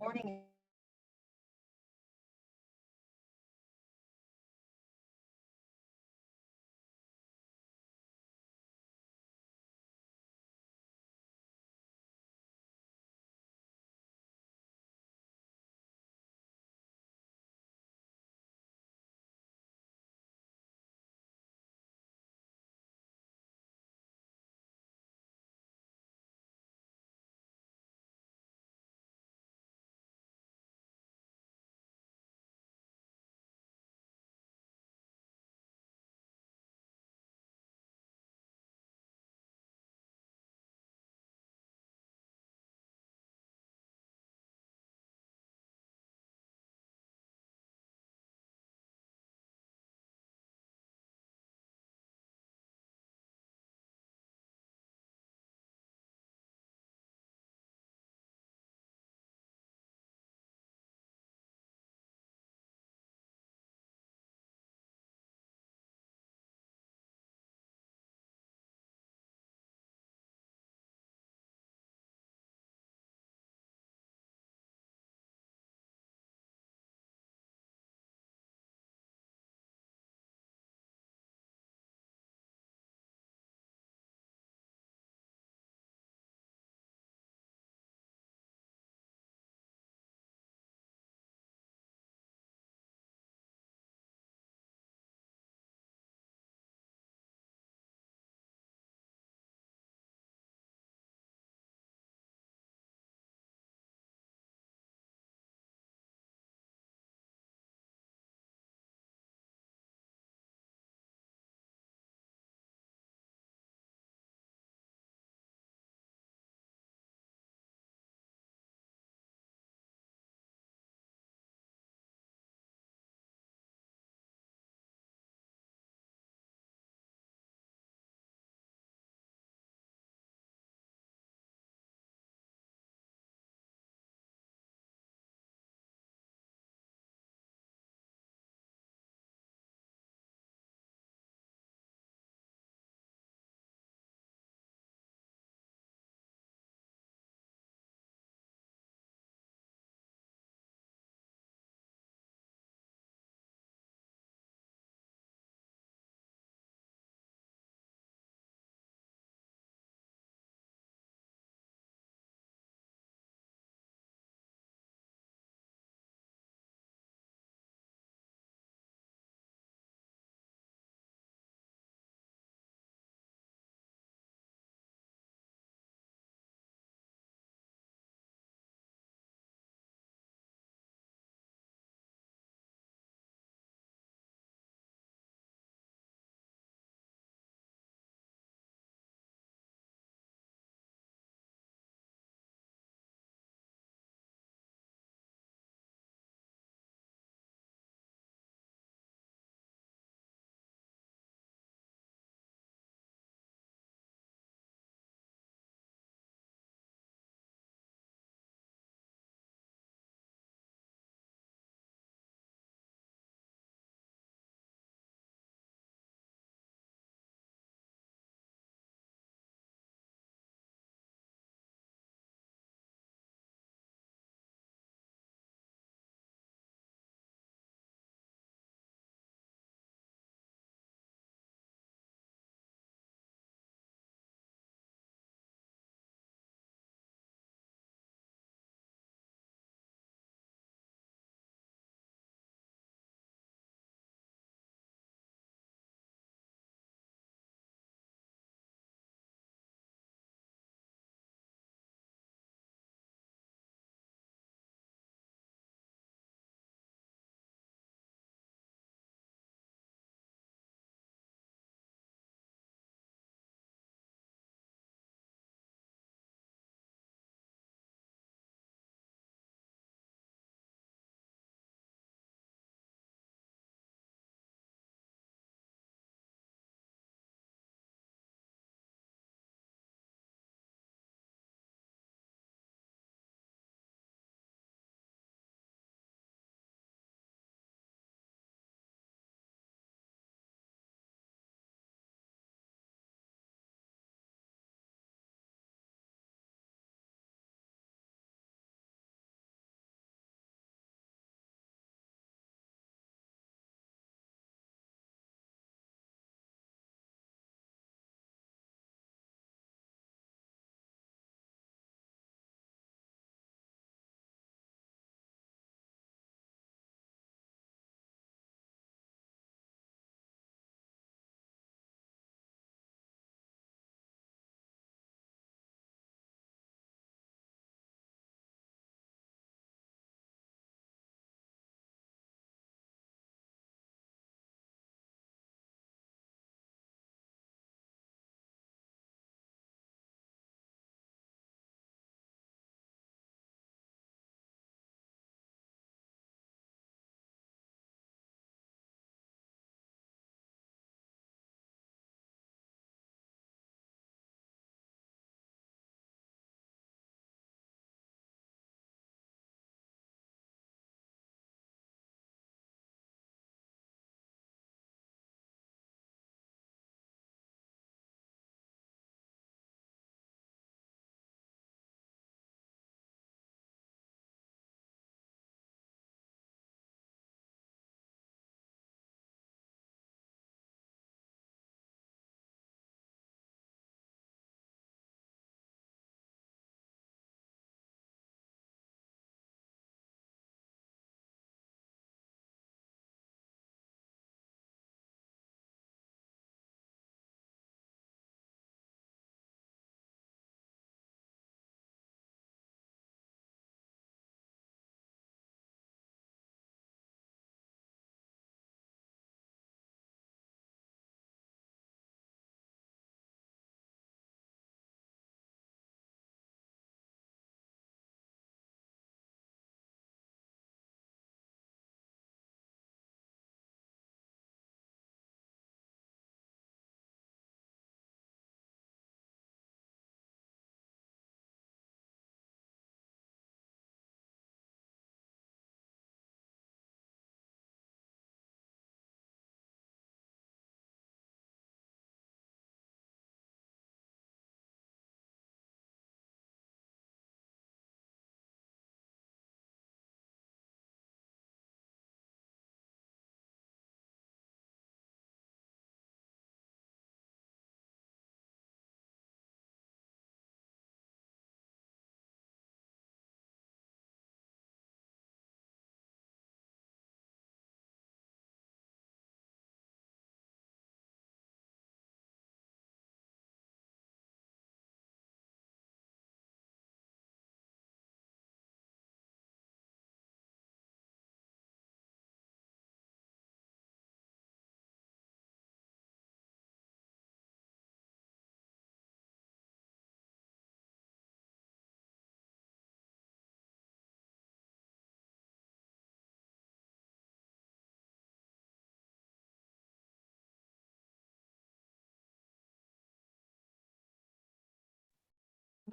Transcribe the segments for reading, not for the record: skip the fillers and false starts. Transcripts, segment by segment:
morning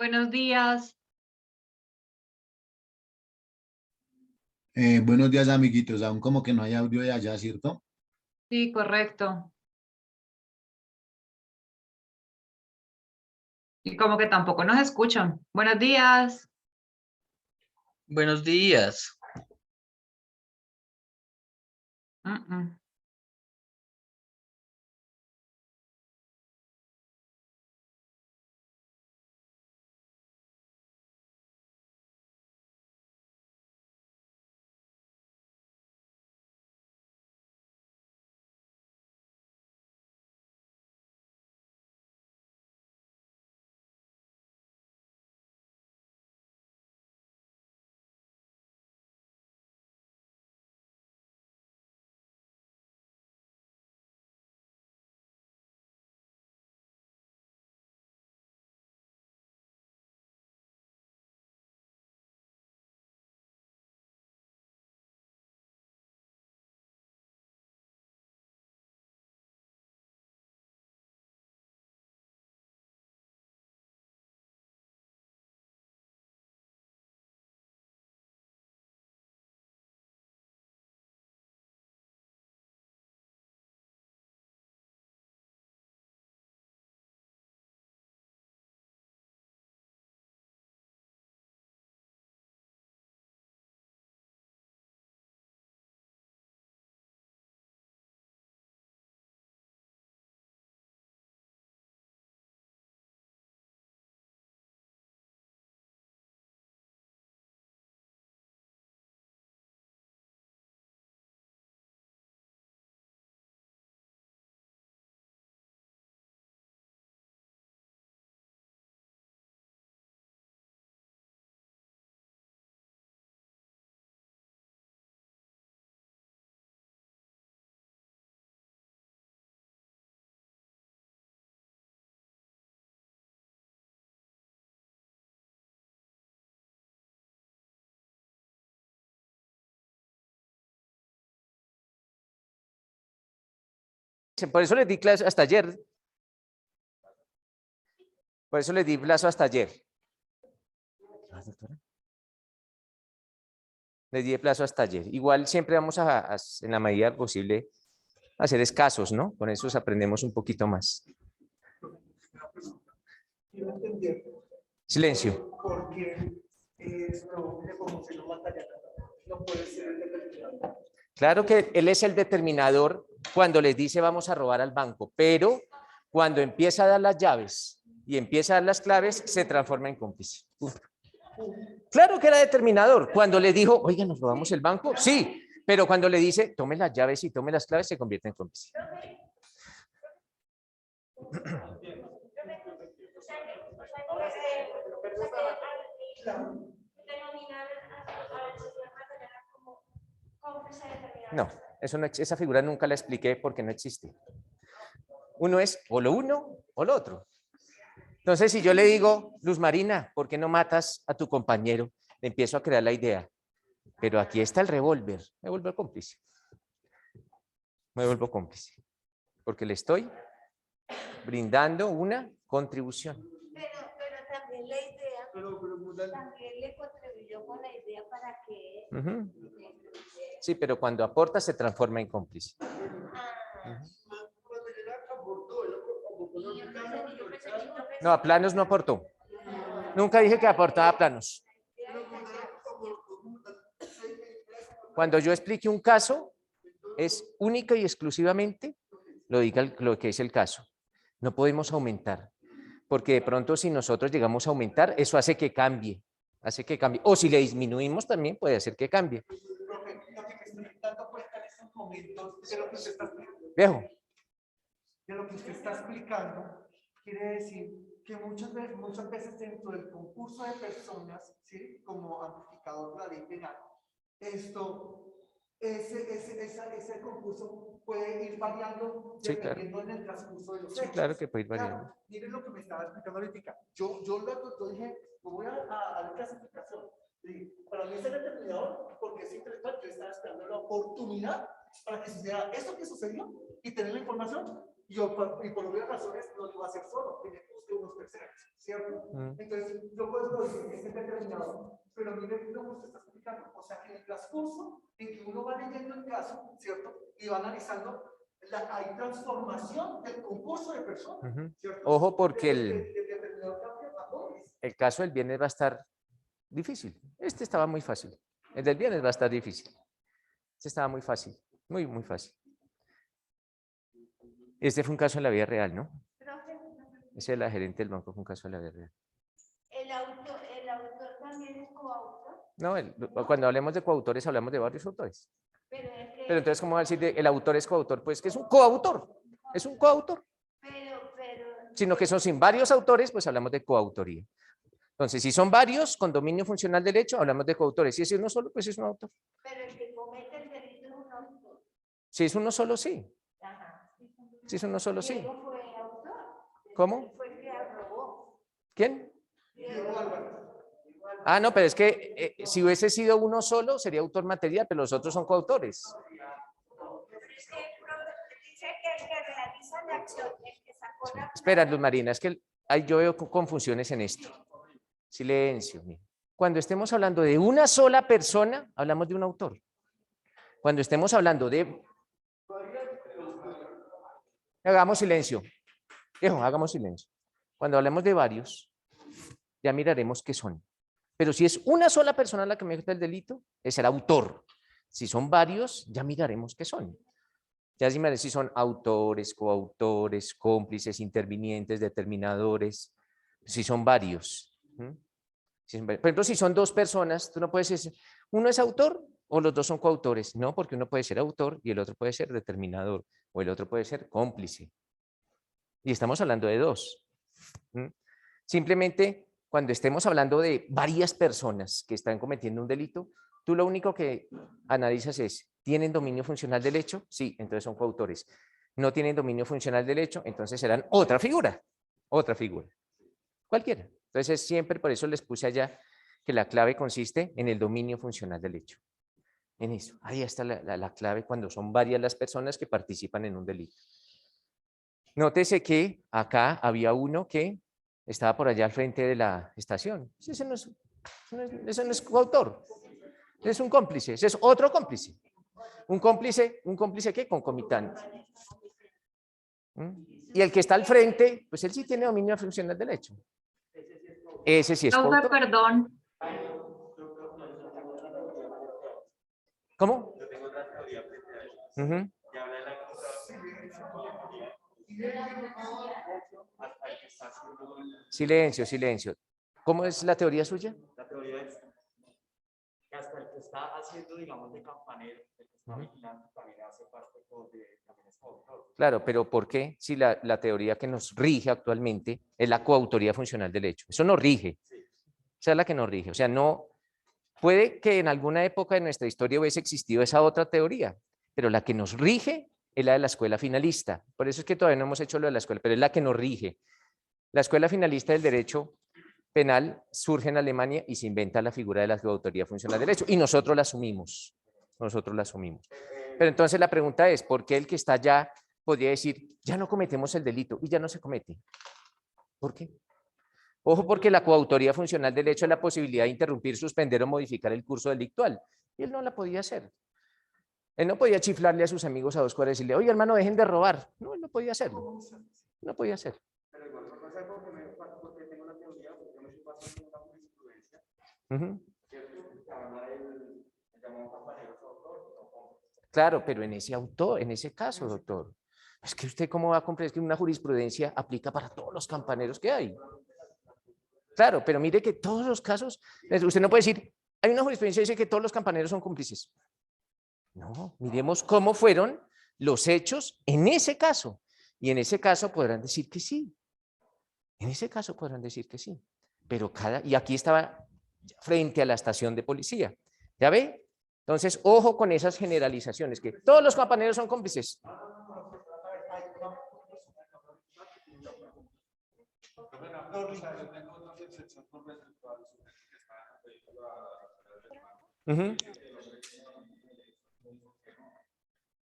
Buenos días. Buenos días, amiguitos. Aún como que no hay audio de allá, ¿cierto? Sí, correcto. Y como que tampoco nos escuchan. Buenos días. Buenos días. Mm, mm. Por eso les di clase hasta ayer. Por eso les di plazo hasta ayer. Les di plazo hasta ayer. Igual siempre vamos en la medida posible, a ser escasos, ¿no? Con eso aprendemos un poquito más. Silencio. Claro que él es el determinador cuando les dice vamos a robar al banco, pero cuando empieza a dar las llaves y empieza a dar las claves, se transforma en cómplice. Claro que era determinador. Cuando le dijo, oiga, ¿nos robamos el banco? Sí, pero cuando le dice, tome las llaves y tome las claves, se convierte en cómplice. No, eso no, esa figura nunca la expliqué porque no existe. Uno es o lo uno o lo otro. Entonces, si yo le digo, Luz Marina, ¿por qué no matas a tu compañero? Le empiezo a crear la idea. Pero aquí está el revólver. Me vuelvo cómplice. Me vuelvo cómplice. Porque le estoy brindando una contribución. Pero también la idea, también le contribuyó con la idea para que... Sí, pero cuando aporta se transforma en cómplice. No, a planos no aportó. Nunca dije que aportaba a planos. Cuando yo explique un caso, es única y exclusivamente lo que es el caso. No podemos aumentar, porque de pronto si nosotros llegamos a aumentar, eso hace que cambie. O si le disminuimos también puede hacer que cambie. Viejo. De lo que usted está explicando, quiere decir que muchas veces dentro del concurso de personas, ¿sí? Como amplificador de la ley penal, ese concurso puede ir variando dependiendo en el transcurso de los hechos. Sí, claro que puede ir variando. Claro, miren lo que me estaba explicando ahorita. Yo dije, voy a la clasificación. Para mí es el determinador porque es interesante. Yo estaba esperando la oportunidad para que suceda esto que sucedió y tener la información y por obvias razones no lo va a hacer solo, tiene que buscar unos terceros, ¿cierto? Entonces, yo puedo decir que es determinado, pero mire lo que usted está explicando, o sea, que en el transcurso en que uno va leyendo el caso, ¿cierto? Y va analizando, hay transformación del concurso de personas, ¿cierto? Ojo, porque de determinado cambio a dobles. el caso del viernes va a estar difícil. Este estaba muy fácil. El del viernes va a estar difícil. Este estaba muy fácil, muy, muy fácil. Este fue un caso en la vida real, ¿no? Profe, Ese de la gerente del banco fue un caso en la vida real. el autor también es coautor, No, cuando hablemos de coautores hablamos de varios autores. pero es que... Pero entonces, ¿cómo va a decir el autor es coautor? Pues que es un coautor. Es un coautor. Pero... Sino que son sin varios autores, pues hablamos de coautoría. Entonces, si son varios con dominio funcional del hecho, hablamos de coautores. Si es uno solo, pues es un autor. Pero el que comete el delito es un autor. Si es uno solo, sí. Ajá. Si es uno solo, sí. Diego fue autor. ¿Cómo? Fue el que robó. ¿Quién? Diego Álvarez. Ah, no, pero es que si hubiese sido uno solo, sería autor material, pero los otros son coautores. Es que el profe dice que el que realiza la acción, el que sacó la... Espera, Luz Marina, es que yo veo confusiones en esto. Silencio. Mira. Cuando estemos hablando de una sola persona, hablamos de un autor. Cuando estemos hablando de... Hagamos silencio. Viejo, hagamos silencio. Cuando hablemos de varios, ya miraremos qué son. Pero si es una sola persona la que comete el delito, es el autor. Si son varios, ya miraremos qué son. Ya si son autores, coautores, cómplices, intervinientes, determinadores, si son varios. Por ejemplo, si son dos personas, tú no puedes decir, uno es autor o los dos son coautores. No, porque uno puede ser autor y el otro puede ser determinador o el otro puede ser cómplice. Y estamos hablando de dos. Simplemente, cuando estemos hablando de varias personas que están cometiendo un delito, tú lo único que analizas es, ¿tienen dominio funcional del hecho? Sí, entonces son coautores. ¿No tienen dominio funcional del hecho? Entonces serán otra figura. Cualquiera. Entonces siempre por eso les puse allá que la clave consiste en el dominio funcional del hecho. En eso. Ahí está la clave cuando son varias las personas que participan en un delito. Nótese que acá había uno que estaba por allá al frente de la estación. Ese no es coautor. Es un cómplice. Ese es otro cómplice. Un cómplice ¿qué? Concomitante. Y el que está al frente, pues él sí tiene dominio funcional del hecho. Ese sí es Profe, coautor. perdón. ¿Cómo? Silencio, silencio. ¿Cómo es la teoría suya? La teoría es que hasta el que está haciendo, digamos, de campanero, el que está vigilando, también hace parte también es coautor. Claro, pero ¿por qué? Si la teoría que nos rige actualmente es la coautoría funcional del hecho. Eso nos rige. Esa es la que nos rige. O sea, no puede que en alguna época de nuestra historia hubiese existido esa otra teoría, pero la que nos rige es la de la escuela finalista. Por eso es que todavía no hemos hecho lo de la escuela, pero es la que nos rige. La escuela finalista del derecho penal surge en Alemania y se inventa la figura de la coautoría funcional del hecho. Y nosotros la asumimos. Nosotros la asumimos. Pero entonces la pregunta es, ¿por qué el que está allá podría decir, ya no cometemos el delito y ya no se comete? ¿Por qué? Ojo, porque la coautoría funcional del hecho es la posibilidad de interrumpir, suspender o modificar el curso delictual. Y él no la podía hacer. Él no podía chiflarle a sus amigos a 2 cuadras y decirle, oye, hermano, dejen de robar. No, él no podía hacerlo. No podía hacerlo. Pero igual, no sé porque tengo una teoría, yo me estoy pasando una jurisprudencia, ¿cierto? Que habla del llamado campanero autor, no cómplice. Claro, pero en ese caso, doctor, es que usted cómo va a comprender que una jurisprudencia aplica para todos los campaneros que hay. Claro, pero mire que todos los casos, usted no puede decir, hay una jurisprudencia que dice que todos los campaneros son cómplices. No, miremos cómo fueron los hechos en ese caso. Y en ese caso podrán decir que sí. En ese caso podrán decir que sí. Pero y aquí estaba frente a la estación de policía. ¿Ya ve? Entonces, ojo con esas generalizaciones, que todos los campaneros son cómplices.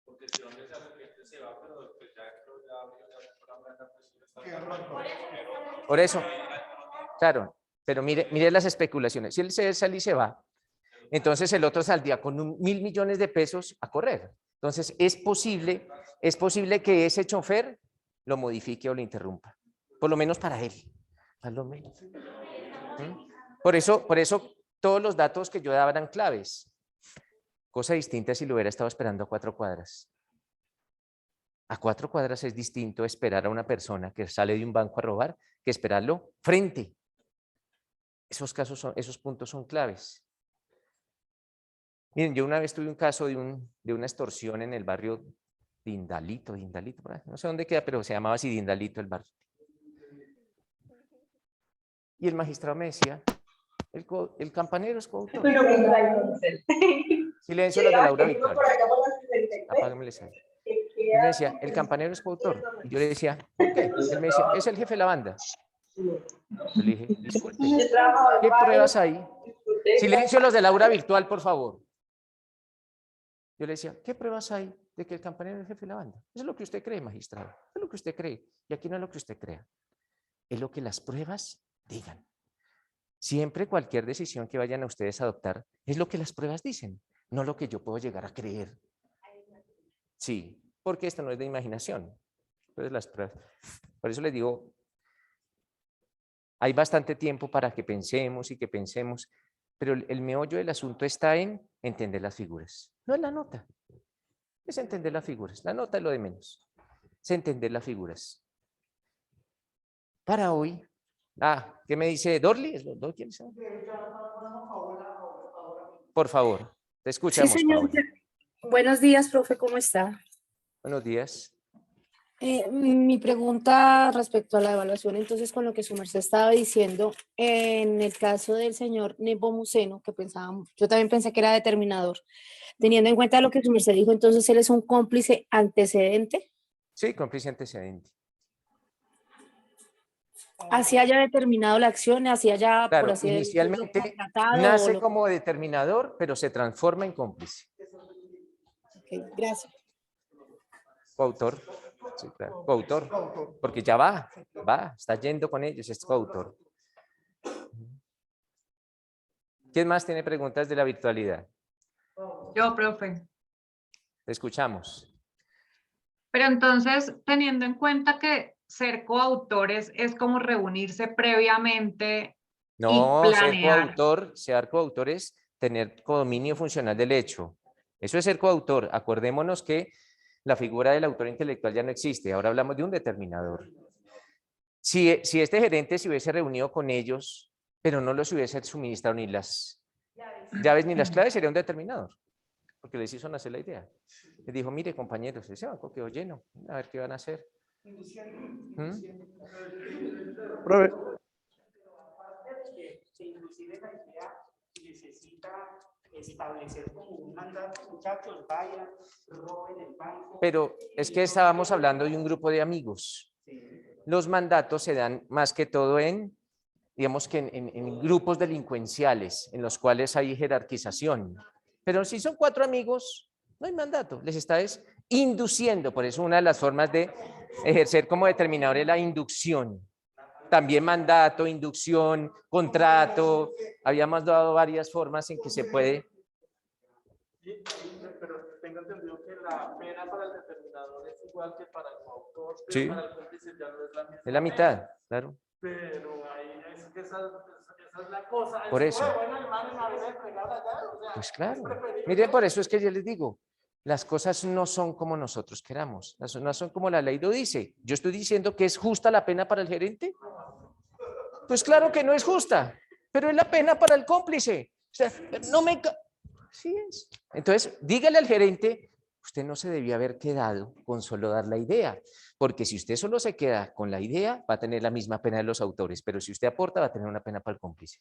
Porque si donde se arrepiente se va, pero después ya Por eso, claro, pero mire las especulaciones. Si él se sale y se va, entonces el otro saldría con 1.000 millones de pesos a correr. Entonces es posible que ese chofer lo modifique o lo interrumpa, por lo menos para él. A lo menos. Por eso todos los datos que yo daba eran claves. Cosa distinta si lo hubiera estado esperando a 4 cuadras. A 4 cuadras es distinto esperar a una persona que sale de un banco a robar que esperarlo frente. Esos puntos son claves. Miren, yo una vez tuve un caso de una extorsión en el barrio Dindalito, por ahí. No sé dónde queda, pero se llamaba así Dindalito el barrio. Y el magistrado me decía, el campanero es coautor. Silencio los de Laura Victoria. Apágame el celular. Él me decía, el campanero es coautor. Y yo le decía, ¿por qué? Él me decía, es el jefe de la banda. Yo le dije, disculpe, ¿qué pruebas hay? Silencio los de Laura Virtual, por favor. Yo le decía, ¿qué pruebas hay de que el campanero es el jefe de la banda? Eso es lo que usted cree, magistrado. Es lo que usted cree. Y aquí no es lo que usted crea. Es lo que las pruebas digan. Siempre cualquier decisión que vayan a ustedes a adoptar es lo que las pruebas dicen, no lo que yo puedo llegar a creer. Sí, porque esto no es de imaginación. Entonces las pruebas. Por eso les digo, hay bastante tiempo para que pensemos y que pensemos, pero el meollo del asunto está en entender las figuras. No es la nota, es entender las figuras. La nota es lo de menos, es entender las figuras. Para hoy, ¿qué me dice Dorly? ¿Quién es? Por favor, te escuchamos. Sí, señor. Paola. Buenos días, profe, ¿cómo está? Buenos días. Mi pregunta respecto a la evaluación, entonces, con lo que su merced estaba diciendo, en el caso del señor Nepomuceno, que pensábamos, yo también pensé que era determinador, teniendo en cuenta lo que su merced dijo, entonces, ¿él es un cómplice antecedente? Sí, cómplice antecedente. Así haya determinado la acción, así haya, Claro, por así decirlo, inicialmente contratado nace o como determinador, pero se transforma en cómplice. Ok, gracias. Coautor. Sí, claro. Coautor. Porque ya va, está yendo con ellos, es coautor. ¿Quién más tiene preguntas de la virtualidad? Yo, profe. Te escuchamos. Pero entonces, teniendo en cuenta que ser coautores es como reunirse previamente y No, planear. ser coautor es tener dominio funcional del hecho. Eso es ser coautor. Acordémonos que la figura del autor intelectual ya no existe. Ahora hablamos de un determinador. Si este gerente se hubiese reunido con ellos, pero no los hubiese suministrado ni las llaves ni las claves, sería un determinador. Porque les hizo nacer la idea. Les dijo, mire, compañeros, ese banco quedó lleno. A ver qué van a hacer. Profe. Inclusive la idea necesita establecer como un mandato, muchachos, vayan, roben el banco. Pero es que estábamos hablando de un grupo de amigos. Los mandatos se dan más que todo digamos que en grupos delincuenciales, en los cuales hay jerarquización. Pero si son 4 amigos, no hay mandato, les está induciendo. Por eso una de las formas de ejercer como determinador es la inducción. También mandato, inducción, contrato. Habíamos dado varias formas en que se puede. Pero tengo entendido que la pena para el determinador es igual que para el coautor, pero Sí. para el cómplice ya no es la misma. Es la mitad, claro. Pero ahí es que esa es la cosa. Por eso. Bueno, hermano, me había entregado allá, o sea, Pues claro. es preferible. Mire, por eso es que yo les digo, las cosas no son como nosotros queramos, no son como la ley lo dice. Yo estoy diciendo que es justa la pena para el gerente. Pues claro que no es justa, pero es la pena para el cómplice. O sea, no me... Así es. Entonces, dígale al gerente, usted no se debía haber quedado con solo dar la idea, porque si usted solo se queda con la idea, va a tener la misma pena de los autores, pero si usted aporta, va a tener una pena para el cómplice.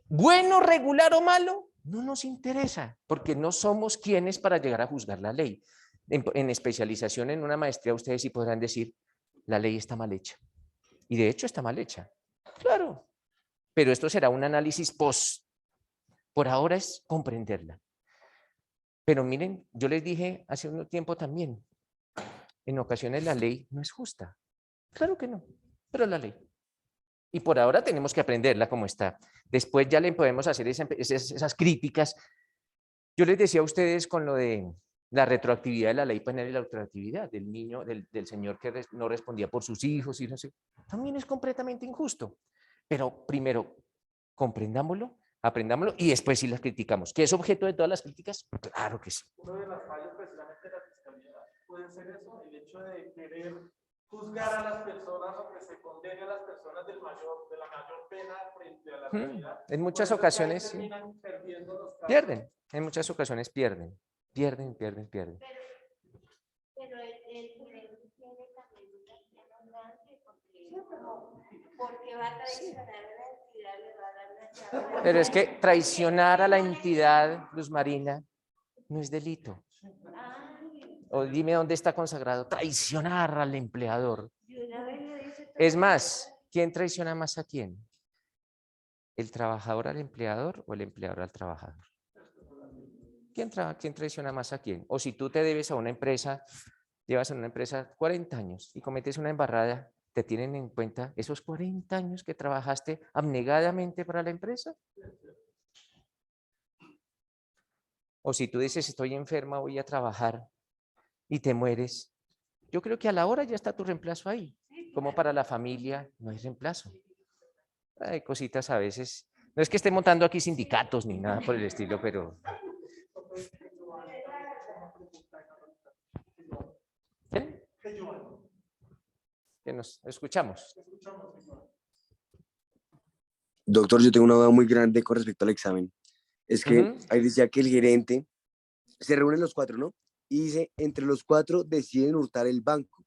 Bueno, regular o malo, no nos interesa, porque no somos quienes para llegar a juzgar la ley. En especialización en una maestría, ustedes sí podrán decir, la ley está mal hecha. Y de hecho está mal hecha. Claro, pero esto será un análisis post. Por ahora es comprenderla. Pero miren, yo les dije hace un tiempo también, en ocasiones la ley no es justa. Claro que no, pero la ley. Y por ahora tenemos que aprenderla como está. Después ya le podemos hacer esas críticas. Yo les decía a ustedes con lo de la retroactividad de la ley penal y la retroactividad del niño, del señor que no respondía por sus hijos y no sé. También es completamente injusto. Pero primero, comprendámoslo, aprendámoslo y después sí las criticamos. ¿Qué es objeto de todas las críticas? Claro que sí. Uno de las fallas precisamente de la fiscalía puede ser eso, el hecho de querer juzgar a las personas o que se condene a las personas de la mayor pena frente a la realidad. En muchas Por eso es que ahí ocasiones sí. terminan perdiendo los casos. Pierden, en muchas ocasiones pierden. Pero él tiene también una arrogancia porque va a traicionar a la entidad, le va a dar la llave. Pero es que traicionar a la entidad, Luz Marina, no es delito. O dime dónde está consagrado. Traicionar al empleador. Es más, ¿quién traiciona más a quién? ¿El trabajador al empleador o el empleador al trabajador? ¿Quién traiciona más a quién? O si tú te debes a una empresa, llevas en una empresa 40 años y cometes una embarrada, ¿te tienen en cuenta esos 40 años que trabajaste abnegadamente para la empresa? O si tú dices, estoy enferma, voy a trabajar y te mueres, yo creo que a la hora ya está tu reemplazo ahí. Como para la familia no hay reemplazo. Hay cositas a veces. No es que esté montando aquí sindicatos ni nada por el estilo, pero... ¿Qué? Que nos escuchamos. Doctor, yo tengo una duda muy grande con respecto al examen. Es que ahí decía que el gerente, se reúnen los 4, ¿no? Y dice, entre los 4 deciden hurtar el banco.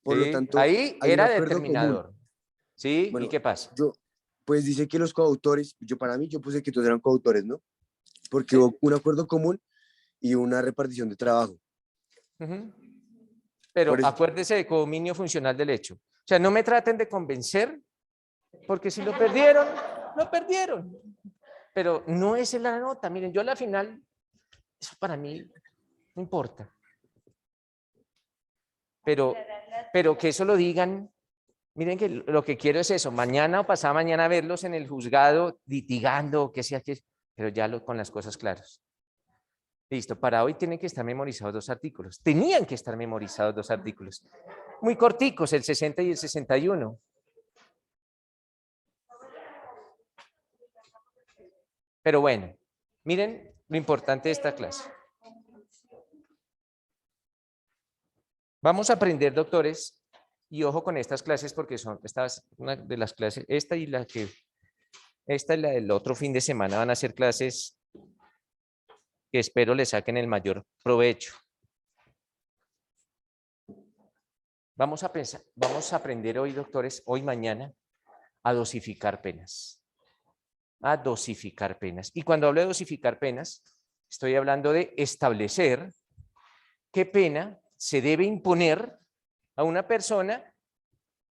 Por lo tanto, ahí hay un era acuerdo determinador. común. ¿Sí? Bueno, ¿y qué pasa? Pues dice que los coautores, para mí, yo puse que todos eran coautores, ¿no? Porque hubo un acuerdo común y una repartición de trabajo. Pero eso... acuérdese de codominio funcional del hecho. O sea, no me traten de convencer, porque si lo perdieron, lo perdieron. Pero no es la nota. Miren, yo a la final, eso para mí no importa. Pero que eso lo digan. Miren que lo que quiero es eso, mañana o pasado mañana verlos en el juzgado litigando, que sea que, pero ya con las cosas claras. Listo, para hoy tienen que estar memorizados 2 artículos. Tenían que estar memorizados 2 artículos. Muy corticos, el 60 y el 61. Pero bueno, miren lo importante de esta clase. Vamos a aprender, doctores, y ojo con estas clases porque son una de las clases, esta y la del otro fin de semana van a ser clases que espero le saquen el mayor provecho. Vamos a aprender hoy, doctores, hoy mañana, a dosificar penas. A dosificar penas. Y cuando hablo de dosificar penas, estoy hablando de establecer qué pena se debe imponer a una persona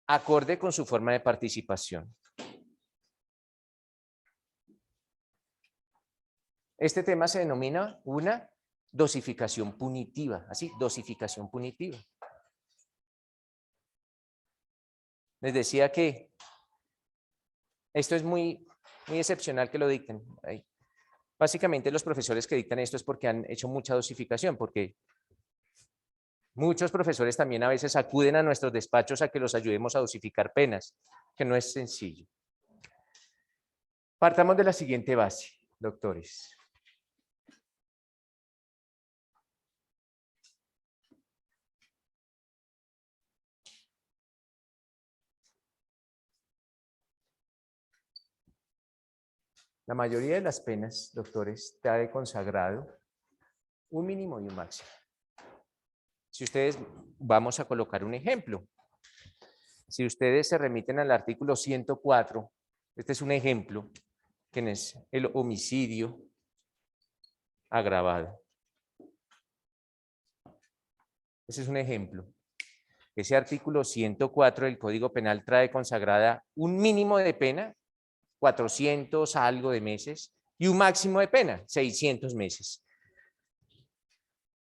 acorde con su forma de participación. Este tema se denomina una dosificación punitiva, así, dosificación punitiva. Les decía que esto es muy excepcional que lo dicten. Básicamente los profesores que dictan esto es porque han hecho mucha dosificación, porque muchos profesores también a veces acuden a nuestros despachos a que los ayudemos a dosificar penas, que no es sencillo. Partamos de la siguiente base, doctores. La mayoría de las penas, doctores, trae consagrado un mínimo y un máximo. Si ustedes, vamos a colocar un ejemplo. Si ustedes se remiten al artículo 104, este es un ejemplo, que es el homicidio agravado. Ese es un ejemplo. Ese artículo 104 del Código Penal trae consagrada un mínimo de pena, 400 algo de meses, y un máximo de pena, 600 meses.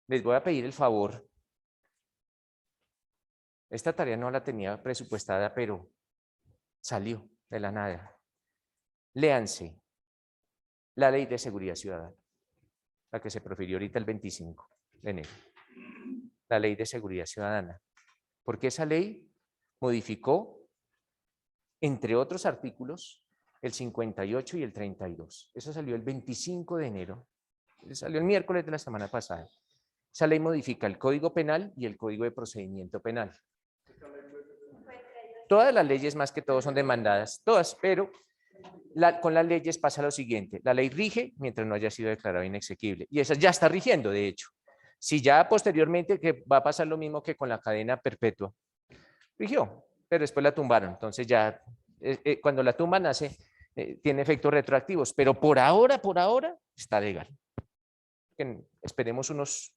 Les voy a pedir el favor Esta tarea no la tenía presupuestada, pero salió de la nada. Léanse la Ley de Seguridad Ciudadana, la que se profirió ahorita el 25 de enero. La Ley de Seguridad Ciudadana. Porque esa ley modificó, entre otros artículos, el 58 y el 32. Eso salió el 25 de enero. Salió el miércoles de la semana pasada. Esa ley modifica el Código Penal y el Código de Procedimiento Penal. Todas las leyes, más que todo, son demandadas, todas, pero con las leyes pasa lo siguiente. La ley rige mientras no haya sido declarado inexequible. Y esa ya está rigiendo, de hecho. Si ya posteriormente, que va a pasar lo mismo que con la cadena perpetua, rigió, pero después la tumbaron. Entonces ya, cuando la tumban tiene efectos retroactivos, pero por ahora está legal. Esperemos unos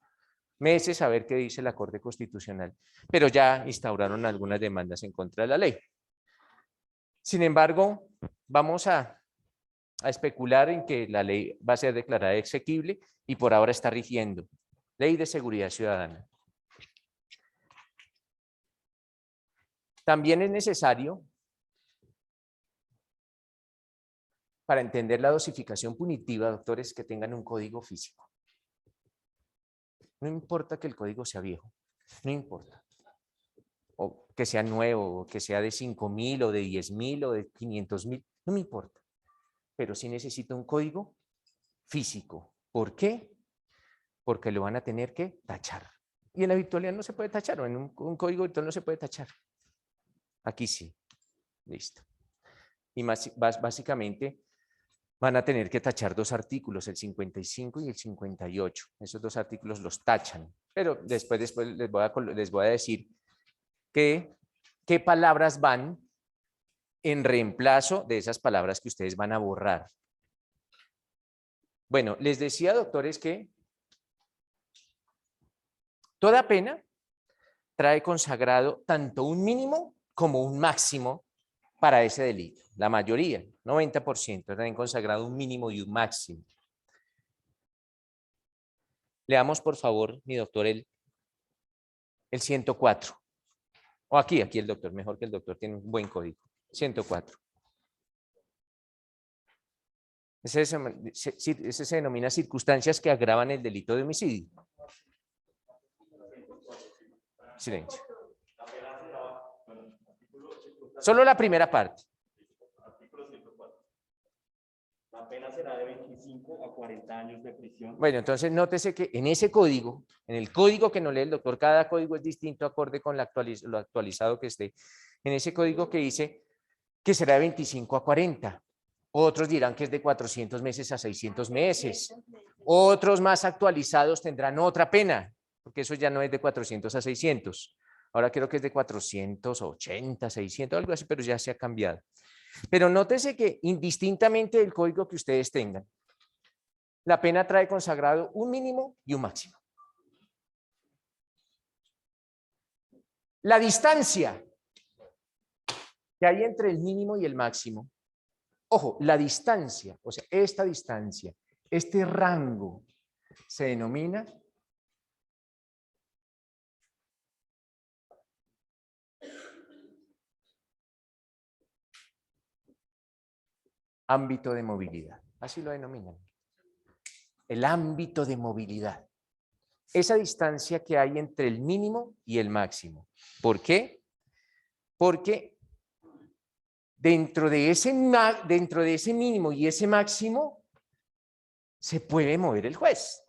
meses a ver qué dice la Corte Constitucional, pero ya instauraron algunas demandas en contra de la ley. Sin embargo, vamos a especular en que la ley va a ser declarada exequible y por ahora está rigiendo. Ley de Seguridad Ciudadana. También es necesario, para entender la dosificación punitiva, doctores, que tengan un código físico. No importa que el código sea viejo, no importa. O que sea nuevo, o que sea de 5.000 o de 10.000 o de 500.000, no me importa. Pero sí necesito un código físico. ¿Por qué? Porque lo van a tener que tachar. Y en la virtualidad no se puede tachar, o en un código virtual no se puede tachar. Aquí sí. Listo. Y básicamente van a tener que tachar dos artículos, el 55 y el 58. Esos dos artículos los tachan. Pero después les voy a decir qué palabras van en reemplazo de esas palabras que ustedes van a borrar. Bueno, les decía, doctores, que toda pena trae consagrado tanto un mínimo como un máximo para ese delito. La mayoría, 90%, traen consagrado un mínimo y un máximo. Leamos, por favor, mi doctor, el 104. O aquí el doctor, mejor que el doctor, tiene un buen código. 104. Ese se denomina circunstancias que agravan el delito de homicidio. Silencio. Solo la primera parte. La pena será de 25 a 40 años de prisión. Bueno, entonces nótese que en ese código, en el código que nos lee el doctor, cada código es distinto acorde con lo actualizado que esté. En ese código que dice que será de 25 a 40. Otros dirán que es de 400 meses a 600 meses. Otros más actualizados tendrán otra pena, porque eso ya no es de 400 a 600. Ahora creo que es de 480, 600, algo así, pero ya se ha cambiado. Pero nótese que indistintamente del código que ustedes tengan, la pena trae consagrado un mínimo y un máximo. La distancia que hay entre el mínimo y el máximo, ojo, la distancia, o sea, esta distancia, este rango, se denomina ámbito de movilidad. Así lo denominan. El ámbito de movilidad. Esa distancia que hay entre el mínimo y el máximo. ¿Por qué? Porque dentro de ese mínimo y ese máximo se puede mover el juez.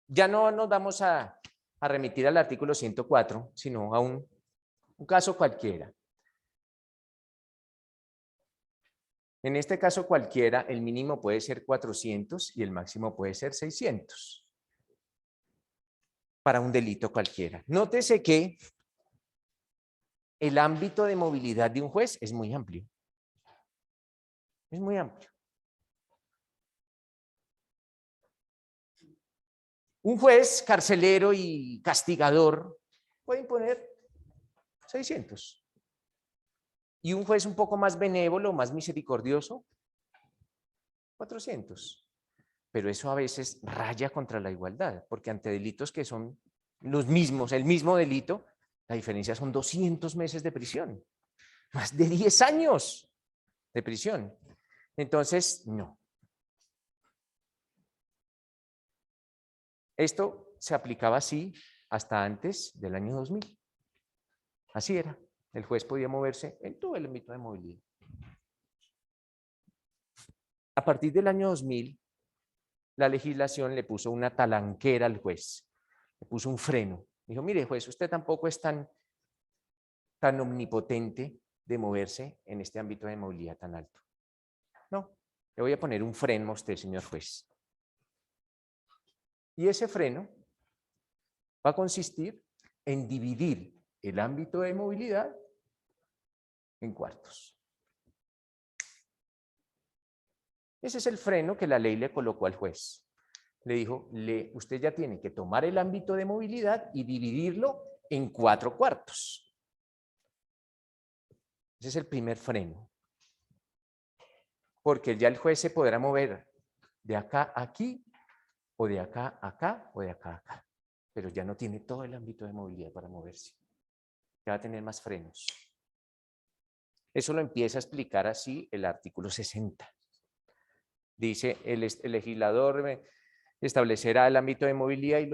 Ya no nos vamos a remitir al artículo 104, sino a un caso cualquiera. En este caso cualquiera, el mínimo puede ser 400 y el máximo puede ser 600. Para un delito cualquiera. Nótese que el ámbito de movilidad de un juez es muy amplio. Es muy amplio. Un juez carcelero y castigador puede imponer 600. Y un juez un poco más benévolo, más misericordioso, 400. Pero eso a veces raya contra la igualdad, porque ante delitos que son los mismos, el mismo delito, la diferencia son 200 meses de prisión, más de 10 años de prisión. Entonces, no. Esto se aplicaba así hasta antes del año 2000. Así era. El juez podía moverse en todo el ámbito de movilidad. A partir del año 2000, la legislación le puso una talanquera al juez. Le puso un freno. Dijo, mire, juez, usted tampoco es tan omnipotente de moverse en este ámbito de movilidad tan alto. No, le voy a poner un freno a usted, señor juez. Y ese freno va a consistir en dividir el ámbito de movilidad en cuartos. Ese es el freno que la ley le colocó al juez. Le dijo, usted ya tiene que tomar el ámbito de movilidad y dividirlo en 4 cuartos. Ese es el primer freno. Porque ya el juez se podrá mover de acá a aquí, o de acá a acá, o de acá a acá. Pero ya no tiene todo el ámbito de movilidad para moverse. Ya va a tener más frenos. Eso lo empieza a explicar así el artículo 60. Dice, el legislador establecerá el ámbito de movilidad y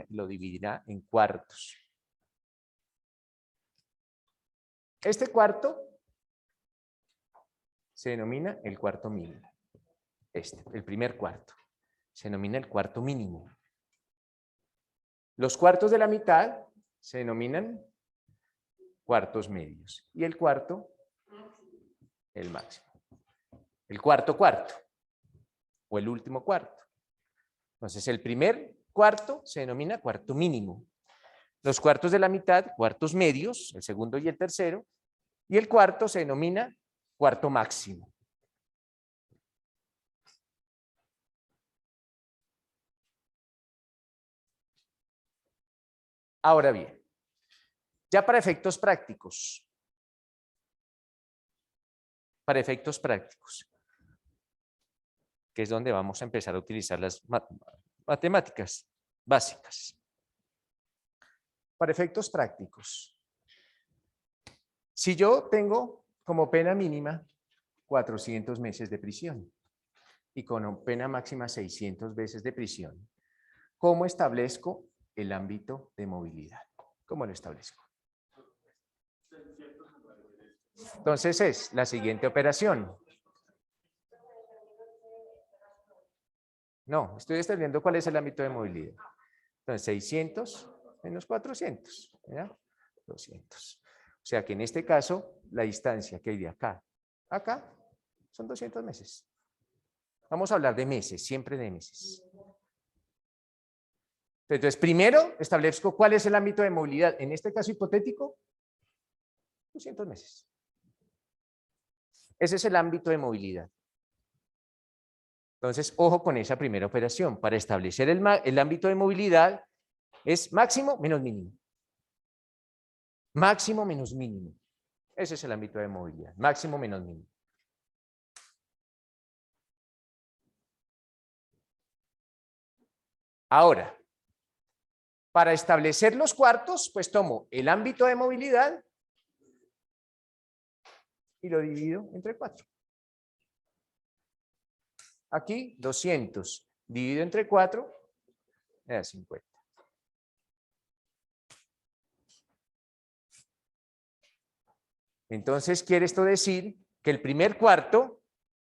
lo dividirá en cuartos. Este cuarto se denomina el cuarto mínimo. El primer cuarto. Se denomina el cuarto mínimo. Los cuartos de la mitad se denominan cuartos medios. Y el cuarto, el máximo. El cuarto cuarto. O el último cuarto. Entonces, el primer cuarto se denomina cuarto mínimo. Los cuartos de la mitad, cuartos medios, el segundo y el tercero. Y el cuarto se denomina cuarto máximo. Ahora bien, ya para efectos prácticos, que es donde vamos a empezar a utilizar las matemáticas básicas. Para efectos prácticos, si yo tengo como pena mínima 400 meses de prisión y con pena máxima 600 meses de prisión, ¿cómo establezco el ámbito de movilidad? ¿Cómo lo establezco? Entonces es la siguiente operación. No, estoy estableciendo cuál es el ámbito de movilidad. Entonces 600 menos 400, ¿ya? 200. O sea que en este caso la distancia que hay de acá a acá son 200 meses. Vamos a hablar de meses, siempre de meses. Entonces, primero establezco cuál es el ámbito de movilidad. En este caso hipotético, 200 meses. Ese es el ámbito de movilidad. Entonces, ojo con esa primera operación. Para establecer el ámbito de movilidad es máximo menos mínimo. Máximo menos mínimo. Ese es el ámbito de movilidad. Máximo menos mínimo. Ahora, para establecer los cuartos, pues tomo el ámbito de movilidad y lo divido entre 4. Aquí 200 dividido entre 4 me da 50. Entonces quiere esto decir que el primer cuarto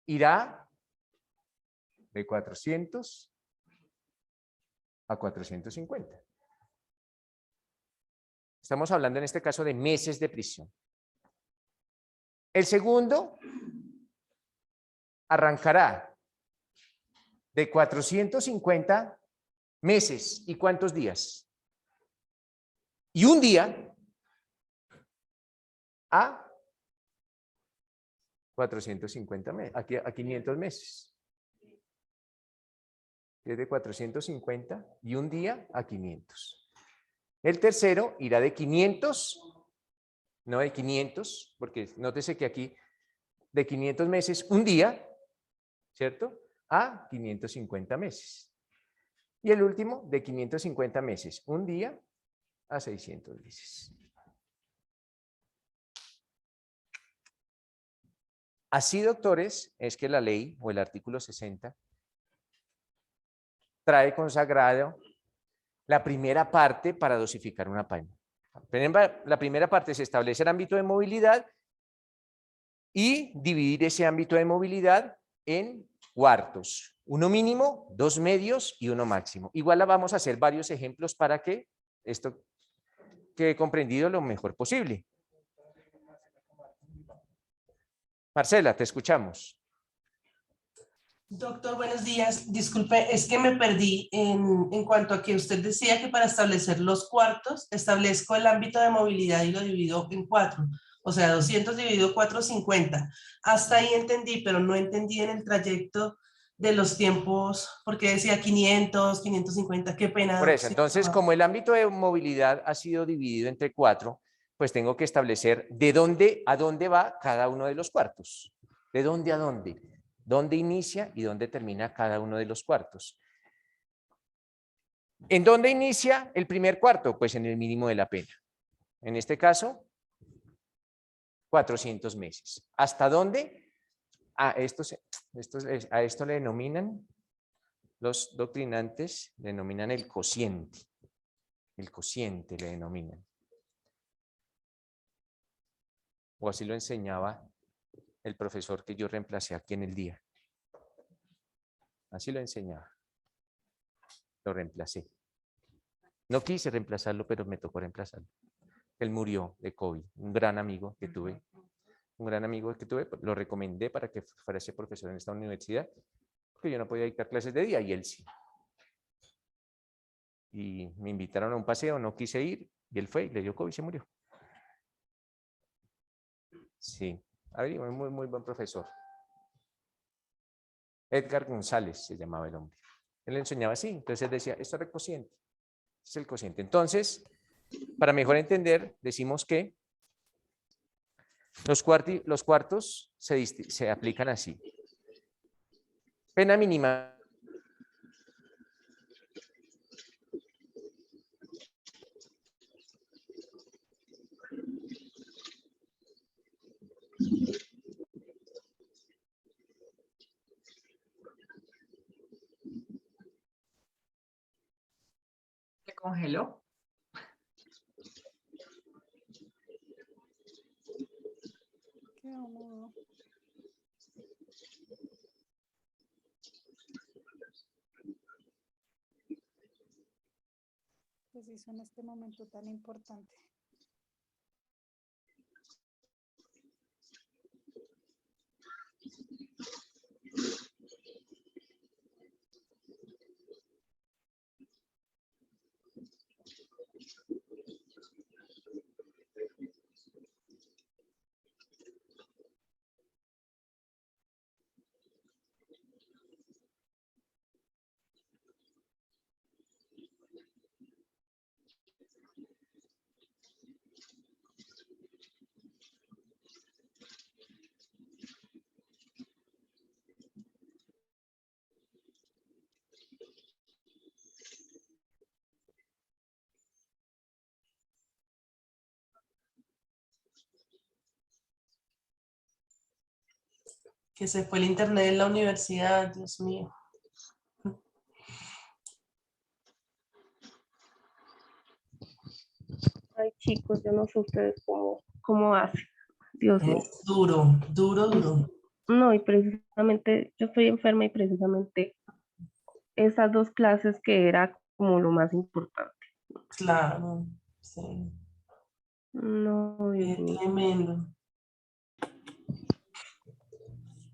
irá de 400 a 450. Estamos hablando en este caso de meses de prisión. El segundo arrancará de 450 meses. ¿Y cuántos días? Y un día a 450 meses, a 500 meses. Es de 450 y un día a 500. El tercero irá de 500, no de 500, porque nótese que aquí de 500 meses un día, ¿cierto? A 550 meses. Y el último de 550 meses un día a 600 meses. Así, doctores, es que la ley o el artículo 60 trae consagrado la primera parte para dosificar una paña. La primera parte es establecer ámbito de movilidad y dividir ese ámbito de movilidad en cuartos. Uno mínimo, 2 medios y 1 máximo. Igual vamos a hacer varios ejemplos para que esto quede comprendido lo mejor posible. Marcela, te escuchamos. Doctor, buenos días. Disculpe, es que me perdí en cuanto a que usted decía que para establecer los cuartos, establezco el ámbito de movilidad y lo divido en 4. O sea, 200 dividido 4, 50. Hasta ahí entendí, pero no entendí en el trayecto de los tiempos, porque decía 500, 550, qué pena. Por eso, entonces, como el ámbito de movilidad ha sido dividido entre 4, pues tengo que establecer de dónde a dónde va cada uno de los cuartos. ¿De dónde a dónde? ¿Dónde inicia y dónde termina cada uno de los cuartos? ¿En dónde inicia el primer cuarto? Pues en el mínimo de la pena. En este caso, 400 meses. ¿Hasta dónde? A esto le denominan, los doctrinantes le denominan el cociente. El cociente le denominan. O así lo enseñaba el profesor que yo reemplacé aquí en el día. Así lo enseñaba. Lo reemplacé. No quise reemplazarlo, pero me tocó reemplazarlo. Él murió de COVID. Un gran amigo que tuve. Lo recomendé para que fuera ese profesor en esta universidad, porque yo no podía dictar clases de día y él sí. Y me invitaron a un paseo, no quise ir, y él fue y le dio COVID y se murió. Sí, muy, muy buen profesor. Edgar González se llamaba el hombre. Él le enseñaba así, entonces él decía, esto es el cociente. Este es el cociente. Entonces, para mejor entender, decimos que los cuartos se aplican así. Pena mínima. ¿Se congeló? Quedó mudo. Pues hizo en este momento tan importante. Que se fue el internet en la universidad, Dios mío. Ay, chicos, yo no sé ustedes cómo hacen. Dios mío. Es duro, duro, duro. No, y precisamente yo estoy enferma y precisamente esas 2 clases que era como lo más importante. Claro, sí. No, Dios mío. Tremendo.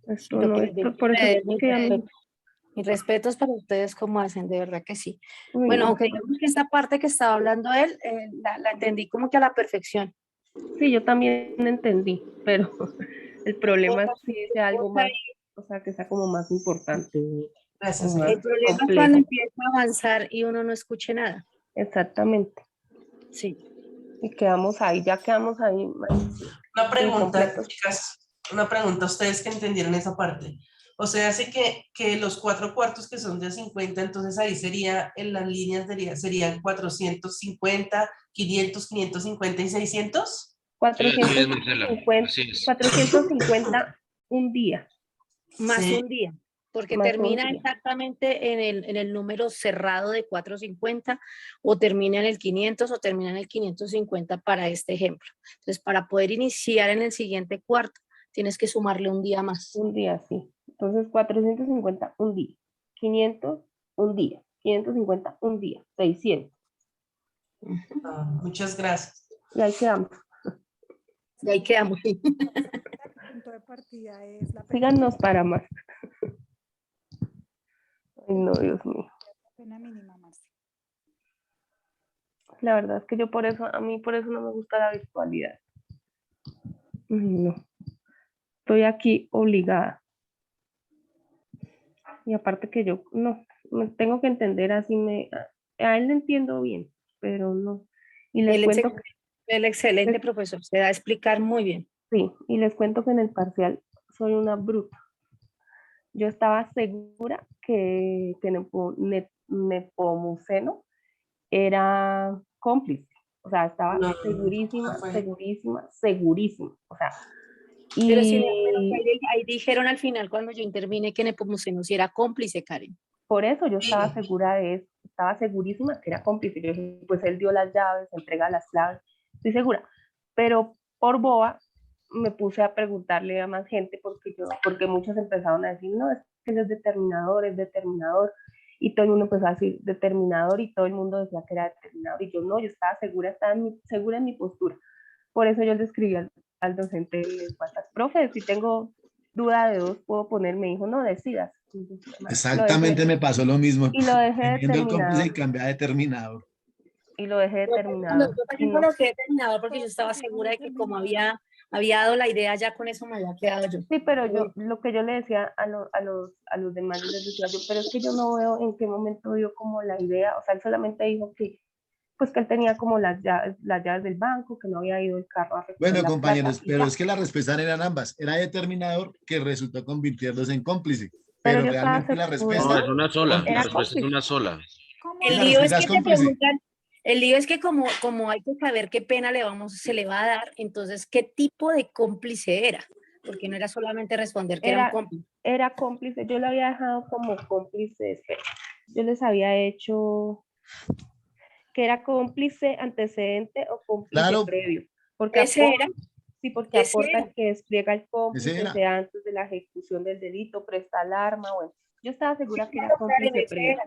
Esto no, esto por eso es que a mí... Mis respetos para ustedes como hacen, de verdad que sí. Uy, Bueno, no. aunque digamos que esta parte que estaba hablando él, la entendí como que a la perfección. Sí, yo también entendí, pero el problema es si sea algo más, o sea, que sea como más importante. Gracias. El problema es cuando empieza a avanzar y uno no escuche nada. Exactamente. Sí. Y quedamos ahí, ya quedamos ahí. Una pregunta, chicas, una pregunta a ustedes que entendieron esa parte. O sea, hace que los 4 cuartos que son de 50, entonces ahí sería, en las líneas serían 450, 500, 550 y 600. 450 un día. Más Sí. un día, porque Más un termina día. exactamente en el número cerrado de 450 o termina en el 500 o termina en el 550 para este ejemplo. Entonces, para poder iniciar en el siguiente cuarto, tienes que sumarle un día más. Un día, sí. Entonces, 450 un día. 500 un día. 550 un día. 600. Muchas gracias. Y ahí quedamos. Y ahí quedamos. El punto de partida es la Síganos para más. Ay, no, Dios mío. pena mínima, Marcia. La verdad es que yo por eso, a mí por eso no me gusta la virtualidad. Ay, no. Estoy aquí obligada. Y aparte que yo, no, me tengo que entender así, a él le entiendo bien, pero no. Y les cuento que El excelente profesor, se da a explicar muy bien. sí, y les cuento que en el parcial soy una bruta. Yo estaba segura que Nepomuceno era cómplice. O sea, estaba segurísima, segurísima, segurísima. O sea, Pero sí, y ahí dijeron al final cuando yo intervine que Nepomuceno sí era cómplice, Karen. por eso yo estaba segura de eso, estaba segurísima que era cómplice. Yo dije, pues él dio las llaves, entrega las claves, estoy segura. Pero por boba me puse a preguntarle a más gente porque muchos empezaron a decir, no, es que él es determinador. Y todo el mundo empezó a decir determinador y todo el mundo decía que era determinador. Y yo no, yo estaba segura en mi postura. Por eso yo le escribí al docente de WhatsApp, profe, si tengo duda de 2, puedo poner, me dijo, no, decidas. Exactamente me pasó lo mismo. Y lo dejé Teniendo el cómplice y determinador. cambié a determinador. Y lo dejé Yo determinado. también coloqué determinador porque yo estaba segura de que como había dado la idea, ya con eso me había quedado yo. Sí, pero lo que yo le decía a los demás, les decía yo, pero es que yo no veo en qué momento dio como la idea, o sea, él solamente dijo que pues que él tenía como las llaves del banco, que no había ido el carro a recoger Bueno, la compañeros, plata, pero es que las respuestas eran ambas. Era determinador que resultó convirtiéndose en cómplice. Pero Pero yo estaba realmente la segura. respuesta... No, es una sola. La Era respuesta es cómplice. una sola. El La lío es respuesta que es te cómplice. preguntan, el lío es que como hay que saber qué pena se le va a dar, entonces, ¿qué tipo de cómplice era? Porque no era solamente responder que era un cómplice. Era cómplice, yo lo había dejado como cómplice, yo les había hecho que era cómplice antecedente o cómplice Claro. previo, porque Ese era. sí, porque Ese aporta era. el que despliega el cómplice, era. sea antes de la ejecución del delito, presta alarma, bueno, yo estaba segura que era cómplice previo,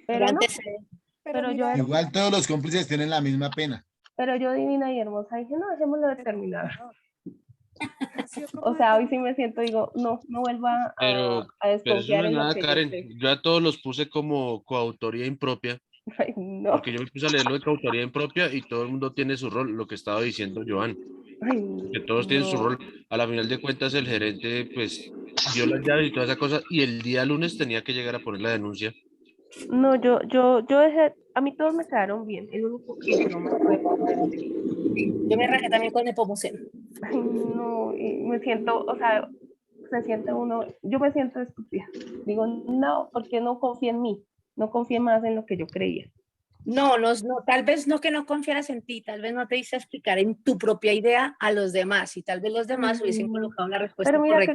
pero no, pero yo Igual todos los cómplices tienen la misma pena. pero yo divina y hermosa dije, no, dejémoslo determinado. O sea, hoy sí me siento, digo, no vuelvo a Pero eso desconfiar no es en lo nada, que yo Karen. sé. Yo a todos los puse como coautoría impropia. Ay, no. Porque yo me puse a leerlo de coautoría impropia y todo el mundo tiene su rol, lo que estaba diciendo Joan. Ay, Que todos tienen su no. rol. A la final de cuentas, el gerente, pues, dio las llaves y toda esa cosa. Y el día lunes tenía que llegar a poner la denuncia. No, yo dejé, a mí todos me quedaron bien, el único que no me fue. Yo me rajé también con Nepomuceno. Ay, no, y me siento, o sea, se siente uno, yo me siento estúpida. Digo, no, porque no confía en mí, no confía más en lo que yo creía. No, tal vez no que no confiaras en ti, tal vez no te hice explicar en tu propia idea a los demás y tal vez los demás hubiesen colocado la respuesta Pero mira correcta.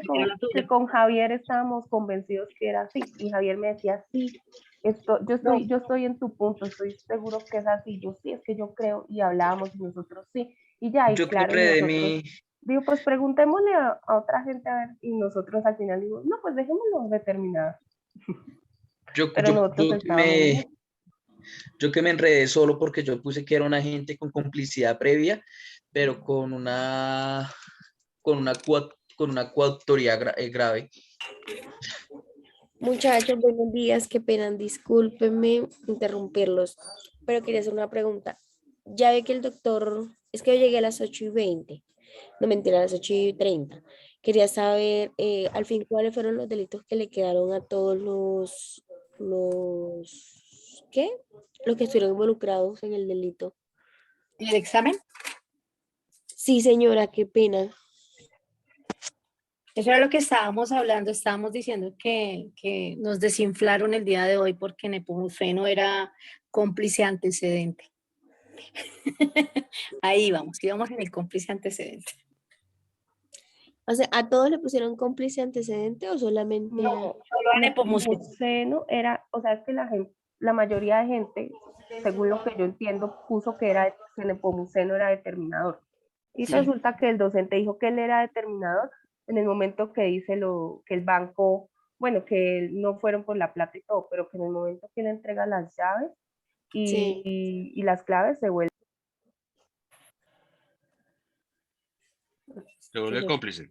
que con Javier estábamos convencidos que era así y Javier me decía, sí, yo estoy en tu punto, estoy seguro que es así, yo sí, es que yo creo y hablábamos y nosotros sí y ya, y Yo claro, compré de nosotros, digo, pues preguntémosle a otra gente a ver y nosotros al final digo, no, pues dejémoslo determinado. Pero nosotros yo que me enredé solo porque yo puse que era una gente con complicidad previa, pero con una coautoría grave. Muchachos, buenos días, qué pena, discúlpenme interrumpirlos, pero quería hacer una pregunta. Ya ve que el doctor, es que yo llegué a las 8:20, no mentira, a las 8:30. Quería saber al fin cuáles fueron los delitos que le quedaron a todos los ¿qué? Los que estuvieron involucrados en el delito. ¿En el examen? Sí, señora, qué pena. Eso era lo que estábamos hablando, estábamos diciendo que nos desinflaron el día de hoy porque Nepomuceno era cómplice antecedente. Ahí vamos, íbamos en el cómplice antecedente. O sea, ¿a todos le pusieron cómplice antecedente o solamente No, solo a Nepomuceno? Nepomuceno era, o sea, es que la mayoría de gente, según lo que yo entiendo, puso que Nepomuceno era determinador. Y Sí. resulta que el docente dijo que él era determinador en el momento que dice que el banco, bueno, que no fueron por la plata y todo, pero que en el momento que él entrega las llaves y las claves se vuelve. Se vuelve cómplice.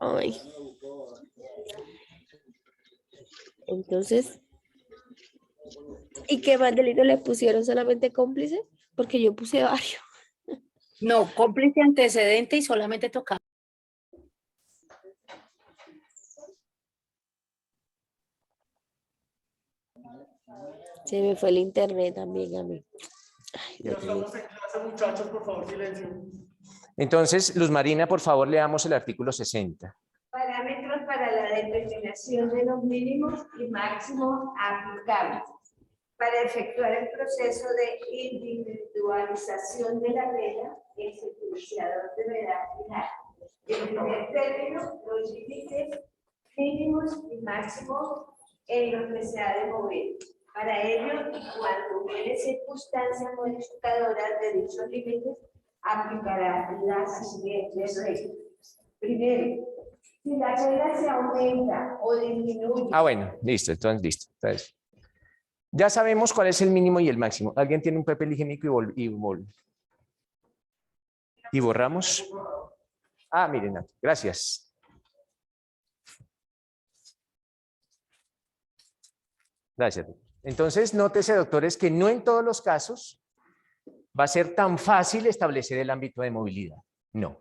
Ay. Entonces, ¿y qué más delito le pusieron? ¿Solamente cómplice? Porque yo puse varios. No, cómplice antecedente y solamente tocaba. Se me fue el internet también a mí. Ay, No estamos en clase, muchachos, por favor, silencio. Entonces, Luz Marina, por favor, leamos el artículo 60. Parámetros para la determinación de los mínimos y máximos aplicables. Para efectuar el proceso de individualización de la pena, el sentenciador deberá fijar, en primer término, los límites mínimos y máximos en los que se ha de mover. Para ello, y cuando hubiere circunstancias modificadoras de dichos límites, aplicará las siguientes reglas. Primero, si la regla se aumenta o disminuye. Ah, bueno, listo, entonces listo. Entonces, ya sabemos cuál es el mínimo y el máximo. ¿Alguien tiene un papel higiénico y borramos? Ah, miren, gracias. Gracias. Entonces, nótese, doctores, que no en todos los casos va a ser tan fácil establecer el ámbito de movilidad. No.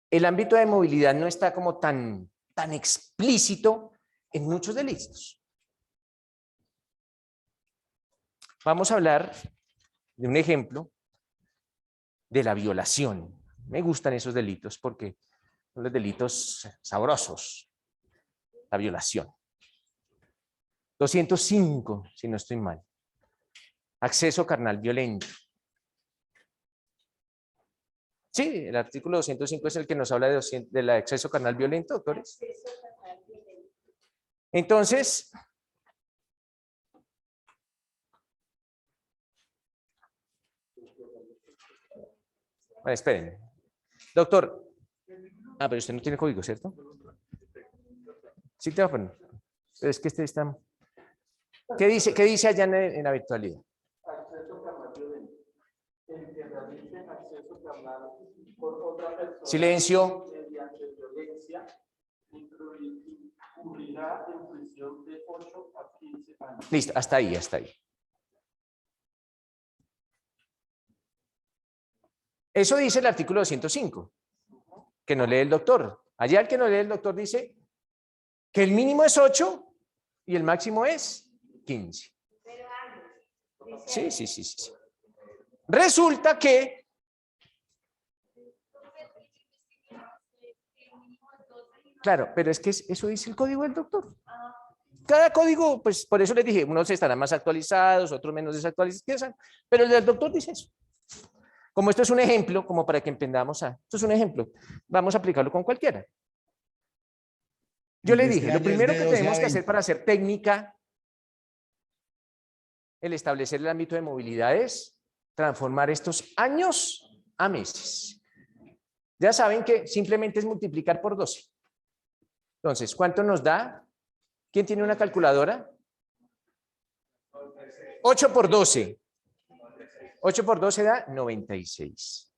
El ámbito de movilidad no está como tan explícito en muchos delitos. Vamos a hablar de un ejemplo de la violación. Me gustan esos delitos porque son los delitos sabrosos. La violación. 205, si no estoy mal. Acceso carnal violento. Sí, el artículo 205 es el que nos habla del acceso carnal violento, doctores. Entonces, bueno, esperen. Doctor, pero usted no tiene código, ¿cierto? Sí te va a poner. Pero es que este está... ¿Qué dice allá en la virtualidad? Acceso carnal violento. El que realice acceso carnal por otra persona. Silencio. Mediante violencia, incurrirá en prisión de 8 a 15 años. Listo, hasta ahí, hasta ahí. Eso dice el artículo 205, que no lee el doctor. Allá el que no lee el doctor dice que el mínimo es 8 y el máximo es 15. Sí. Resulta que claro, pero es que eso dice el código del doctor. Cada código, pues por eso les dije, unos estarán más actualizados, otros menos desactualizados, pero el del doctor dice eso. Como esto es un ejemplo, como para que entendamos, esto es un ejemplo, vamos a aplicarlo con cualquiera. Yo le dije, lo primero que tenemos que hacer para hacer técnica, el establecer el ámbito de movilidad es transformar estos años a meses. Ya saben que simplemente es multiplicar por 12. Entonces, ¿cuánto nos da? ¿Quién tiene una calculadora? 8 por 12. 8 por 12 da 96.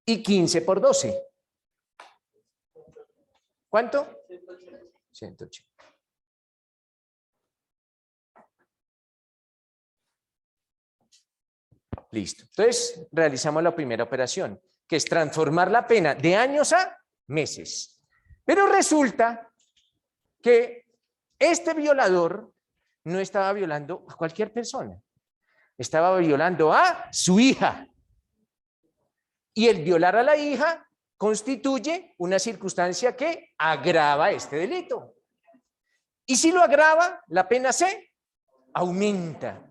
Y 15 por 12. ¿Cuánto? 180. Listo. Entonces, realizamos la primera operación, que es transformar la pena de años a meses. Pero resulta que este violador no estaba violando a cualquier persona. estaba violando a su hija. Y el violar a la hija constituye una circunstancia que agrava este delito. Y si lo agrava, la pena se aumenta.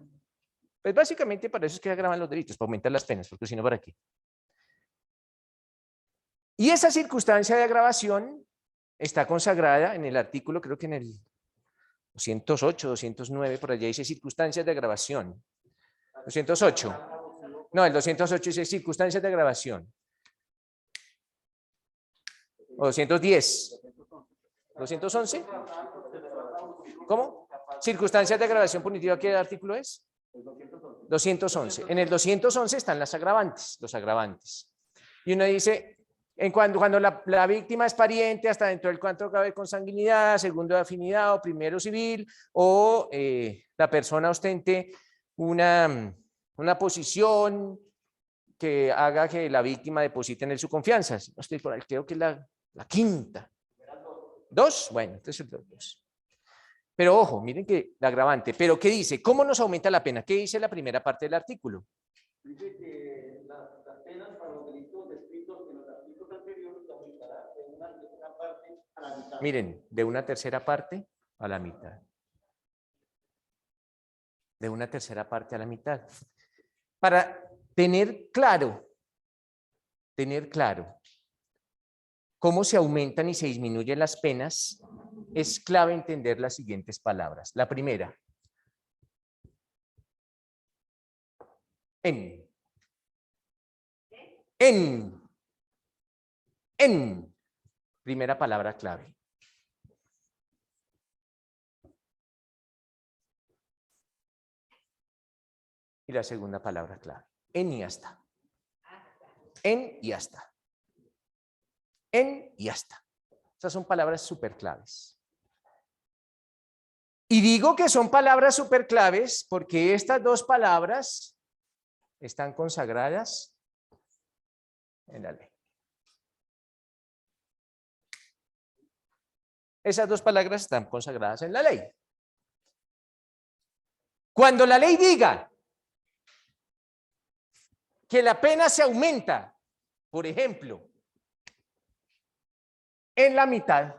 Pues básicamente para eso es que agravan los delitos, para aumentar las penas, porque si no, ¿para qué? Y esa circunstancia de agravación está consagrada en el artículo, creo que en el 208, 209, por allá dice circunstancias de agravación. 208. No, el 208 dice circunstancias de agravación. O 210. 211. ¿Cómo? Circunstancias de agravación punitiva, ¿qué artículo es? 211. En el 211 están las agravantes, los agravantes. Y uno dice, cuando la víctima es pariente, hasta dentro del cuarto grado de consanguinidad, segundo de afinidad o primero civil, o la persona ostente una posición que haga que la víctima deposite en él su confianza. No estoy por ahí, creo que es la quinta. ¿Dos? Bueno, entonces el 2. Pero ojo, miren que la agravante. ¿Pero qué dice? ¿Cómo nos aumenta la pena? ¿Qué dice la primera parte del artículo? Dice que las penas para los delitos descritos en los artículos anteriores aumentará de una tercera parte a la mitad. Miren, de una tercera parte a la mitad. De una tercera parte a la mitad. Para tener claro cómo se aumentan y se disminuyen las penas, es clave entender las siguientes palabras. La primera, en. Primera palabra clave. Y la segunda palabra clave. En y hasta. En y hasta. En y hasta. Esas son palabras súper claves. Y digo que son palabras súper claves porque estas dos palabras están consagradas en la ley. Esas dos palabras están consagradas en la ley. Cuando la ley diga que la pena se aumenta, por ejemplo, en la mitad,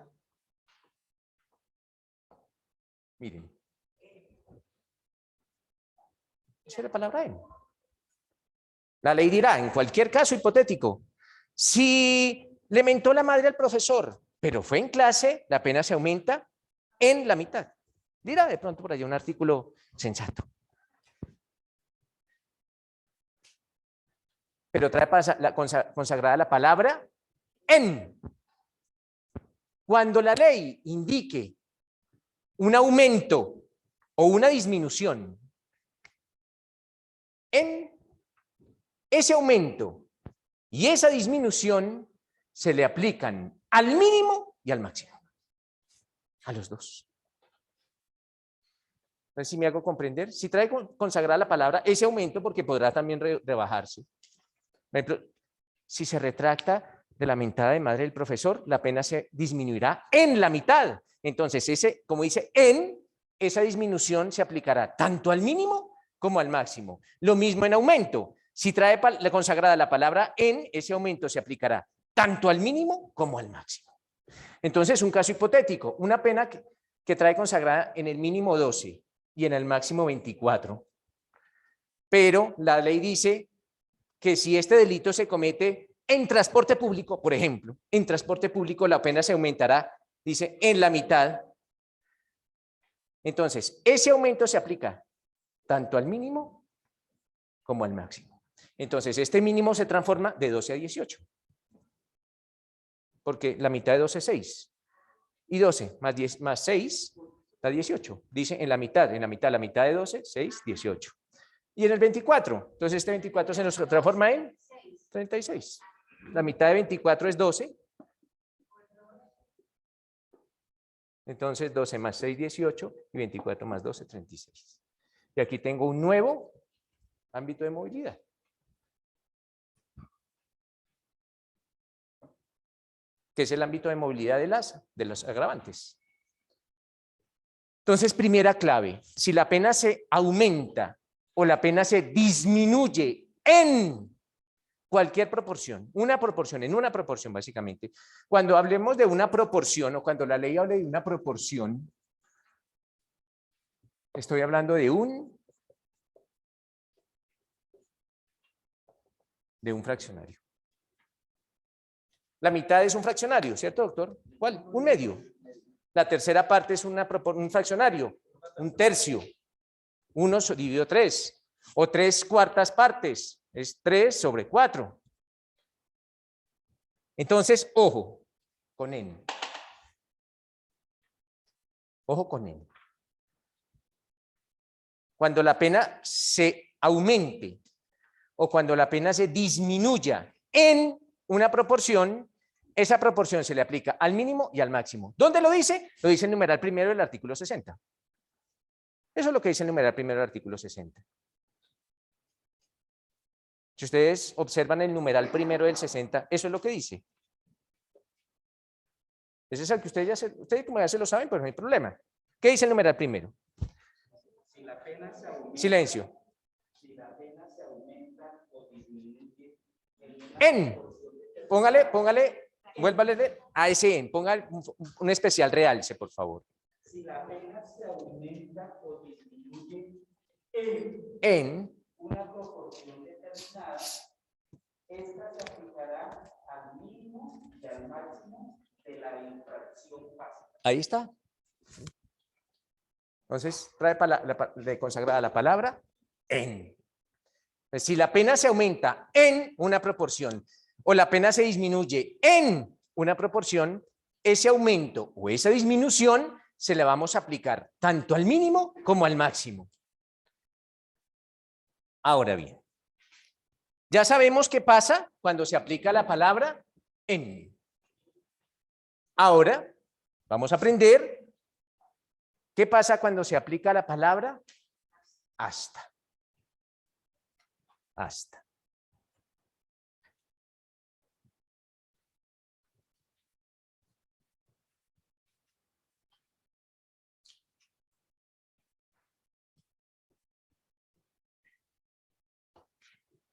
miren, esa es la palabra en. La ley dirá, en cualquier caso hipotético, si le mentó la madre al profesor, pero fue en clase, la pena se aumenta en la mitad. Dirá de pronto por allá un artículo sensato. Pero trae consagrada la palabra en. Cuando la ley indique un aumento o una disminución en ese aumento y esa disminución se le aplican al mínimo y al máximo. A los dos. Entonces, si me hago comprender, si trae consagrada la palabra ese aumento, porque podrá también rebajarse. Por ejemplo, si se retracta de la mentada de madre del profesor, la pena se disminuirá en la mitad. Entonces, como dice en, esa disminución se aplicará tanto al mínimo como al máximo. Lo mismo en aumento. Si trae consagrada la palabra en, ese aumento se aplicará tanto al mínimo como al máximo. Entonces, un caso hipotético, una pena que trae consagrada en el mínimo 12 y en el máximo 24. Pero la ley dice que si este delito se comete en transporte público, por ejemplo, en transporte público la pena se aumentará, dice, en la mitad. Entonces, ese aumento se aplica tanto al mínimo como al máximo. Entonces, este mínimo se transforma de 12 a 18. Porque la mitad de 12 es 6. Y 12 más 6 da 18. Dice en la mitad de 12, 6, 18. Y en el 24, entonces este 24 se nos transforma en 36. La mitad de 24 es 12. Entonces 12 más 6, 18 y 24 más 12, 36. Y aquí tengo un nuevo ámbito de movilidad. Que es el ámbito de movilidad de los agravantes. Entonces, primera clave, si la pena se aumenta o la pena se disminuye en cualquier proporción, en una proporción básicamente. Cuando hablemos de una proporción o cuando la ley hable de una proporción, estoy hablando de un fraccionario. La mitad es un fraccionario, ¿cierto, doctor? ¿Cuál? Un medio. La tercera parte es un fraccionario, un tercio. 1 dividido 3. O 3/4 partes. Es 3/4. Entonces, ojo con n. Ojo con n. Cuando la pena se aumente o cuando la pena se disminuya en una proporción, esa proporción se le aplica al mínimo y al máximo. ¿Dónde lo dice? Lo dice el numeral primero del artículo 60. Eso es lo que dice el numeral primero del artículo 60. Si ustedes observan el numeral primero del 60, eso es lo que dice. Ese es el que ustedes como ya se lo saben, pues no hay problema. ¿Qué dice el numeral primero? Si la pena se aumenta, Silencio. Si la pena se aumenta o disminuye Póngale, vuélvale a ese en, ponga un especial realce, por favor. Si la pena se aumenta o disminuye en una proporción determinada, esta se aplicará al mínimo y al máximo de la infracción básica. Ahí está. Entonces, trae de consagrada la palabra en. Pues, si la pena se aumenta en una proporción o la pena se disminuye en una proporción, ese aumento o esa disminución se le vamos a aplicar tanto al mínimo como al máximo. Ahora bien, ya sabemos qué pasa cuando se aplica la palabra en. Ahora vamos a aprender qué pasa cuando se aplica la palabra hasta. Hasta.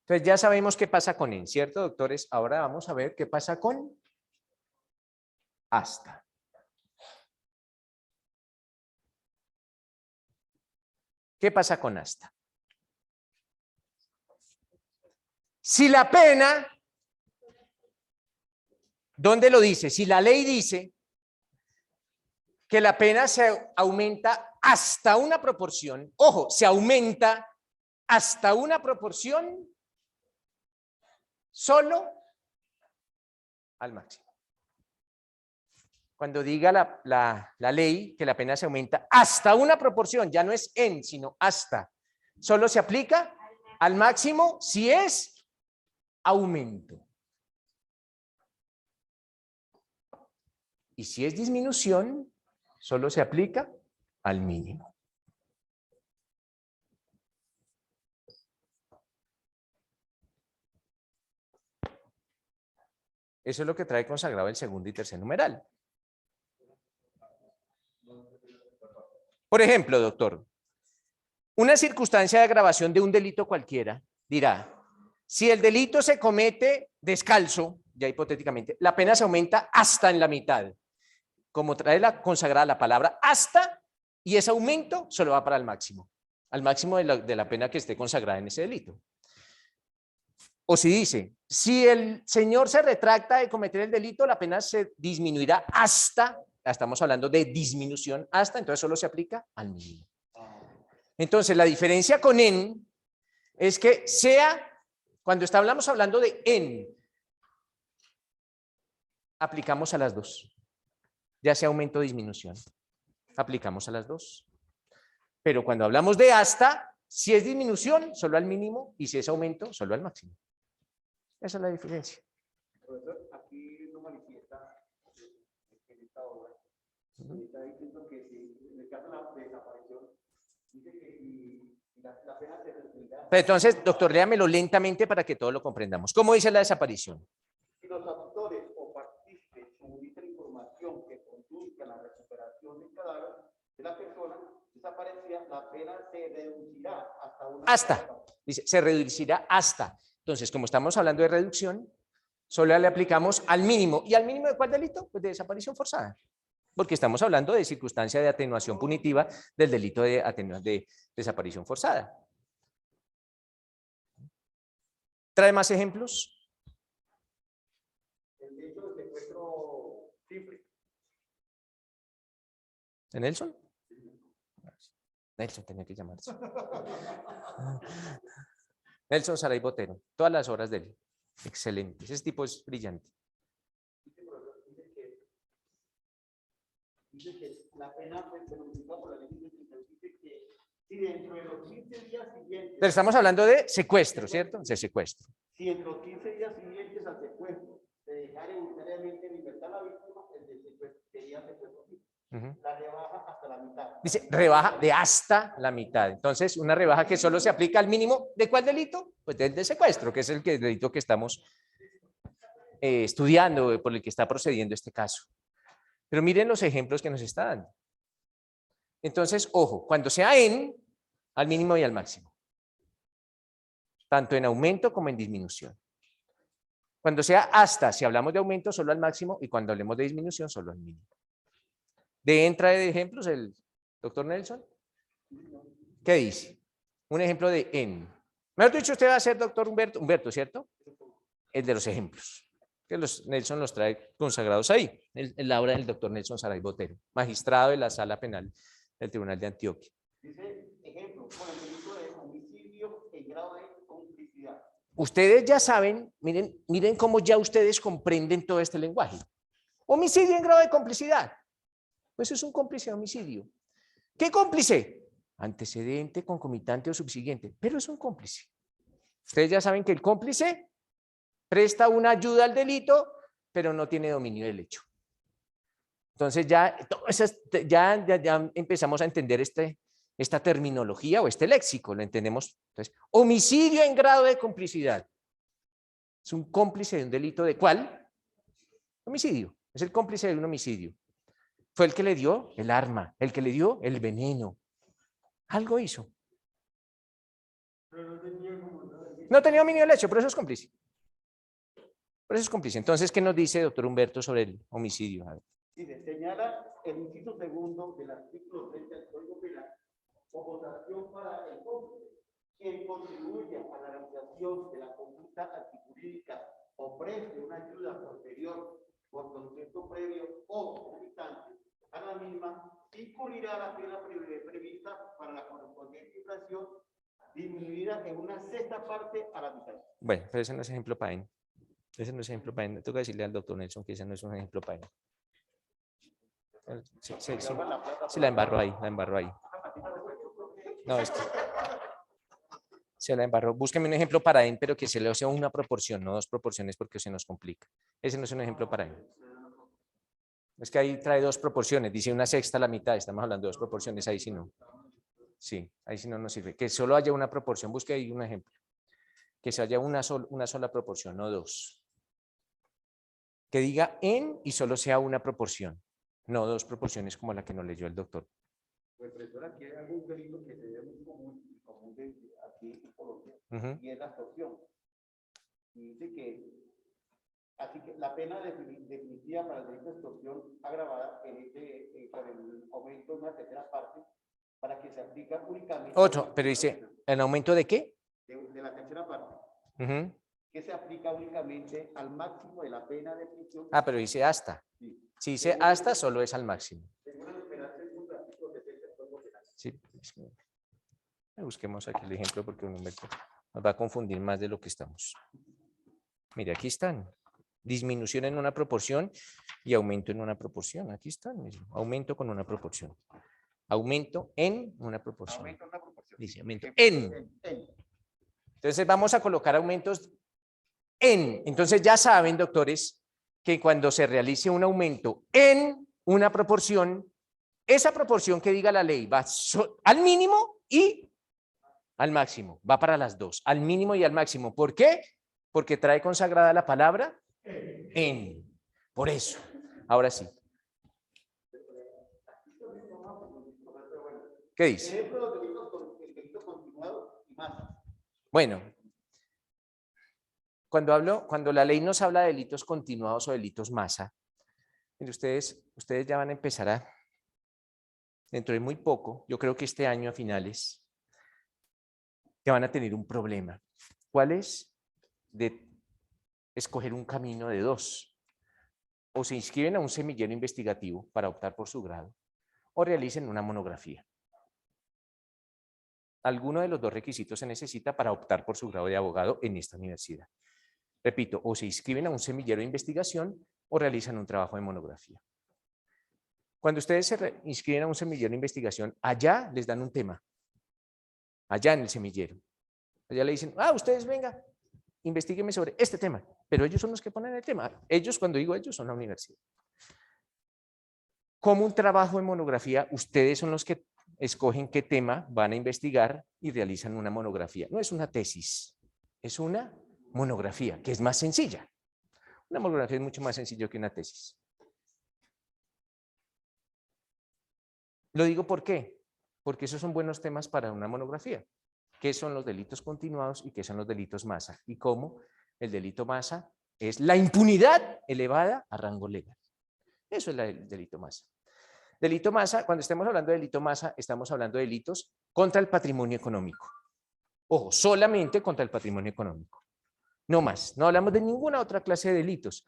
Entonces ya sabemos qué pasa con en, ¿cierto, doctores? Ahora vamos a ver qué pasa con hasta. ¿Qué pasa con hasta? Si la pena, ¿dónde lo dice? Si la ley dice que la pena se aumenta hasta una proporción, ojo, se aumenta hasta una proporción solo al máximo. Cuando diga la ley que la pena se aumenta hasta una proporción, ya no es en, sino hasta, solo se aplica al máximo si es aumento. Y si es disminución, solo se aplica al mínimo. Eso es lo que trae consagrado el segundo y tercer numeral. Por ejemplo, doctor, una circunstancia de agravación de un delito cualquiera dirá, si el delito se comete descalzo, ya hipotéticamente, la pena se aumenta hasta en la mitad. Como trae la consagrada la palabra hasta, y ese aumento solo va para el máximo, al máximo de la pena que esté consagrada en ese delito. O si dice, si el señor se retracta de cometer el delito, la pena se disminuirá hasta, estamos hablando de disminución hasta, entonces solo se aplica al mínimo. Entonces la diferencia con en es que sea, cuando estamos hablando de en, aplicamos a las dos. Ya sea aumento o disminución, aplicamos a las dos. Pero cuando hablamos de hasta, si es disminución, solo al mínimo, y si es aumento, solo al máximo. Esa es la diferencia. Profesor, aquí no manifiesta en esta obra. Está diciendo que si en el caso de la desaparición, dice que si la pena se reducirá. Pero entonces, doctor, léamelo lentamente para que todos lo comprendamos. ¿Cómo dice la desaparición? Si los autores o partícipes comunican información que conduzca a la recuperación del cadáver de la persona desaparecida, la pena se reducirá hasta una... Hasta, dice, se reducirá hasta. Entonces, como estamos hablando de reducción, solo le aplicamos al mínimo. ¿Y al mínimo de cuál delito? Pues de desaparición forzada. Porque estamos hablando de circunstancia de atenuación punitiva del delito de desaparición forzada. ¿Trae más ejemplos? El hecho de secuestro simple. ¿De Nelson? Nelson tenía que llamarse. Nelson Saray Botero. Todas las obras de él. Excelente. Ese tipo es brillante. Dice que la pena pues, se modifica por la ley dice que si dentro de los 15 días siguientes... Pero estamos hablando de secuestro, ¿cierto? De secuestro. Si en los 15 días siguientes al secuestro se dejara voluntariamente en libertad a la víctima, el de secuestro sería secuestro simple. La rebaja hasta la mitad. Dice, rebaja de hasta la mitad. Entonces, una rebaja que solo se aplica al mínimo. ¿De cuál delito? Pues del de secuestro, que es el delito que estamos estudiando, por el que está procediendo este caso. Pero miren los ejemplos que nos está dando. Entonces, ojo, cuando sea en, al mínimo y al máximo. Tanto en aumento como en disminución. Cuando sea hasta, si hablamos de aumento, solo al máximo, y cuando hablemos de disminución, solo al mínimo. ¿De entra de ejemplos el doctor Nelson? ¿Qué dice? Un ejemplo de en. Mejor dicho, usted va a ser doctor Humberto, ¿cierto? El de los ejemplos. Que Nelson los trae consagrados ahí, en la obra del doctor Nelson Saray Botero, magistrado de la Sala Penal del Tribunal de Antioquia. Dice, ejemplo, con el delito de homicidio en grado de complicidad. Ustedes ya saben, miren cómo ya ustedes comprenden todo este lenguaje. Homicidio en grado de complicidad. Pues es un cómplice de homicidio. ¿Qué cómplice? Antecedente, concomitante o subsiguiente, pero es un cómplice. Ustedes ya saben que el cómplice presta una ayuda al delito, pero no tiene dominio del hecho. Entonces ya empezamos a entender esta terminología o este léxico, lo entendemos. Entonces, homicidio en grado de complicidad. Es un cómplice de un delito ¿de cuál? Homicidio. Es el cómplice de un homicidio. Fue el que le dio el arma, el que le dio el veneno. Algo hizo. No tenía dominio del hecho, pero eso es cómplice. Por eso es cómplice. Entonces, ¿qué nos dice doctor Humberto sobre el homicidio? Dice, señala el inciso segundo del artículo 30 del Código Penal como sanción para el cómplice, quien contribuya a la realización de la conducta antijurídica o preste una ayuda posterior por concepto previo o concomitante a la misma, incurrirá la pena prevista para la correspondiente infracción disminuida en una sexta parte a la mitad. Bueno, pero ese no es ejemplo para él. Ese no es ejemplo para él. Tengo que decirle al doctor Nelson que ese no es un ejemplo para él. Sí, la embarró ahí, No, es que se la embarró. Búsqueme un ejemplo para él, pero que se le sea una proporción, no dos proporciones, porque se nos complica. Ese no es un ejemplo para él. Es que ahí trae dos proporciones, dice una sexta a la mitad, estamos hablando de dos proporciones, ahí sí no. Sí, ahí sí no nos sirve. Que solo haya una proporción, busque ahí un ejemplo. Que se haya una sola proporción, no dos. Que diga en y solo sea una proporción, no dos proporciones como la que nos leyó el doctor. Pues, profesor, aquí hay algún delito que se ve muy común aquí en Colombia, y es la extorsión. Y dice que, así que la pena definitiva para el delito de extorsión agravada por el aumento de una tercera parte para que se aplique únicamente... Otro, pero dice, ¿el aumento de qué? De la tercera parte. Que se aplica únicamente al máximo de la pena de prisión. Ah, pero dice hasta. Sí. Si dice hasta, solo es al máximo. Sí. Busquemos aquí el ejemplo porque nos va a confundir más de lo que estamos. Mire, aquí están. Disminución en una proporción y aumento en una proporción. Aquí están. Aumento con una proporción. Aumento en una proporción. Dice aumento en. Entonces vamos a colocar aumentos en. Entonces ya saben, doctores, que cuando se realice un aumento en una proporción, esa proporción que diga la ley va al mínimo y al máximo. Va para las dos, al mínimo y al máximo. ¿Por qué? Porque trae consagrada la palabra en. Por eso. Ahora sí. ¿Qué dice? Ejemplo, los delitos con el delito continuado y más. Bueno, cuando la ley nos habla de delitos continuados o delitos masa, ustedes ya van a empezar dentro de muy poco, yo creo que este año a finales, que van a tener un problema. ¿Cuál es? De escoger un camino de dos. O se inscriben a un semillero investigativo para optar por su grado, o realicen una monografía. Alguno de los dos requisitos se necesita para optar por su grado de abogado en esta universidad. Repito, o se inscriben a un semillero de investigación o realizan un trabajo de monografía. Cuando ustedes se inscriben a un semillero de investigación, allá les dan un tema. Allá en el semillero. Allá le dicen, ustedes venga, investíguenme sobre este tema. Pero ellos son los que ponen el tema. Ellos, cuando digo ellos, son la universidad. Como un trabajo de monografía, ustedes son los que escogen qué tema van a investigar y realizan una monografía. No es una tesis, es una monografía, que es más sencilla. Una monografía es mucho más sencillo que una tesis. Lo digo ¿por qué? Porque esos son buenos temas para una monografía. ¿Qué son los delitos continuados y qué son los delitos masa? Y cómo el delito masa es la impunidad elevada a rango legal. Eso es el delito masa. Delito masa, cuando estemos hablando de delito masa, estamos hablando de delitos contra el patrimonio económico. Ojo, solamente contra el patrimonio económico. No más. No hablamos de ninguna otra clase de delitos,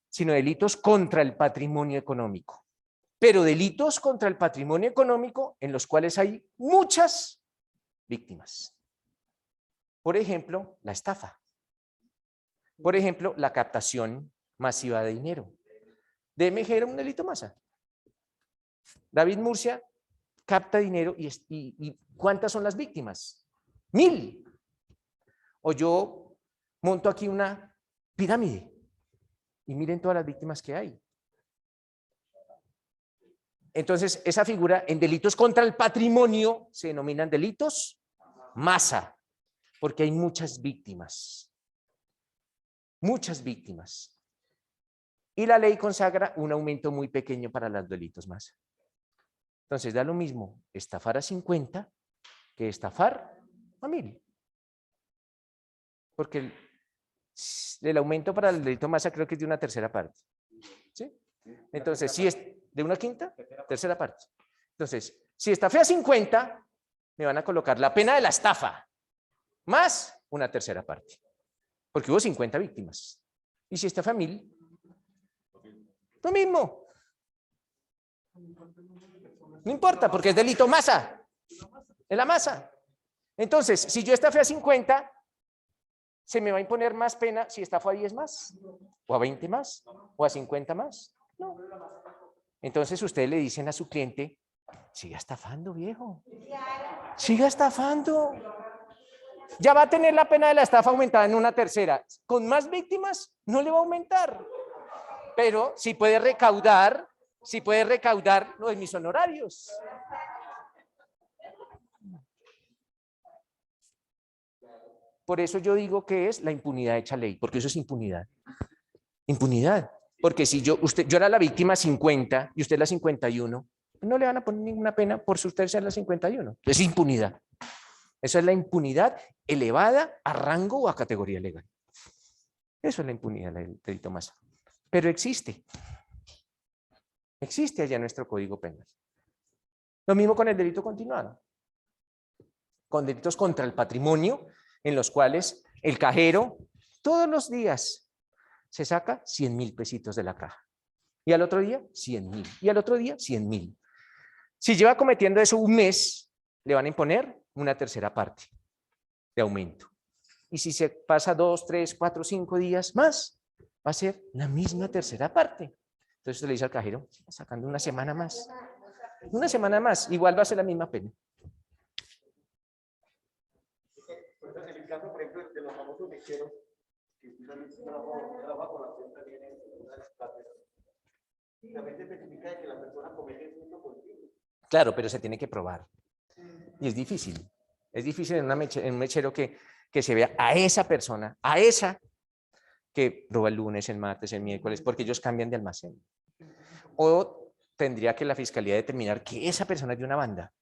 sino delitos contra el patrimonio económico. Pero delitos contra el patrimonio económico en los cuales hay muchas víctimas. Por ejemplo, la estafa. Por ejemplo, la captación masiva de dinero. DMG era un delito masa. David Murcia capta dinero y ¿cuántas son las víctimas? 1000. O yo monto aquí una pirámide y miren todas las víctimas que hay. Entonces, esa figura en delitos contra el patrimonio se denominan delitos masa, porque hay muchas víctimas. Muchas víctimas. Y la ley consagra un aumento muy pequeño para los delitos masa. Entonces, da lo mismo estafar a 50 que estafar a 1000. Porque el aumento para el delito masa creo que es de una tercera parte. ¿Sí? Entonces, si es de una quinta, tercera parte. Entonces, si estafé a 50, me van a colocar la pena de la estafa más una tercera parte. Porque hubo 50 víctimas. Y si estafé a 1000, lo mismo. No importa, porque es delito masa. Es la masa. Entonces, si yo estafé a 50, ¿se me va a imponer más pena si estafo a 10 más? ¿O a 20 más? ¿O a 50 más? No. Entonces, ustedes le dicen a su cliente, siga estafando, viejo. Siga estafando. Ya va a tener la pena de la estafa aumentada en una tercera. Con más víctimas, no le va a aumentar. Pero sí puede recaudar lo de mis honorarios. Por eso yo digo que es la impunidad hecha ley, porque eso es impunidad. Impunidad. Porque si yo era la víctima 50 y usted la 51, no le van a poner ninguna pena por si usted sea la 51. Es impunidad. Eso es la impunidad elevada a rango o a categoría legal. Eso es la impunidad del delito masa. Pero existe. Existe allá en nuestro Código Penal. Lo mismo con el delito continuado. Con delitos contra el patrimonio, en los cuales el cajero todos los días se saca 100.000 pesitos de la caja. Y al otro día, 100.000. Y al otro día, 100.000. Si lleva cometiendo eso un mes, le van a imponer una tercera parte de aumento. Y si se pasa 2, 3, 4, 5 días más, va a ser la misma tercera parte. Entonces usted le dice al cajero, sacando una semana más. Una semana más, igual va a ser la misma pena. En el caso, por ejemplo, de los famosos lecheros, que usualmente trabaja con la cuenta viene en una cátedra. También se especifica que la persona comete el delito contigo. Claro, pero se tiene que probar. Y es difícil. Es difícil en un mechero que se vea a esa persona, a esa que roba el lunes, el martes, el miércoles, porque ellos cambian de almacén. O tendría que la fiscalía determinar que esa persona es de una banda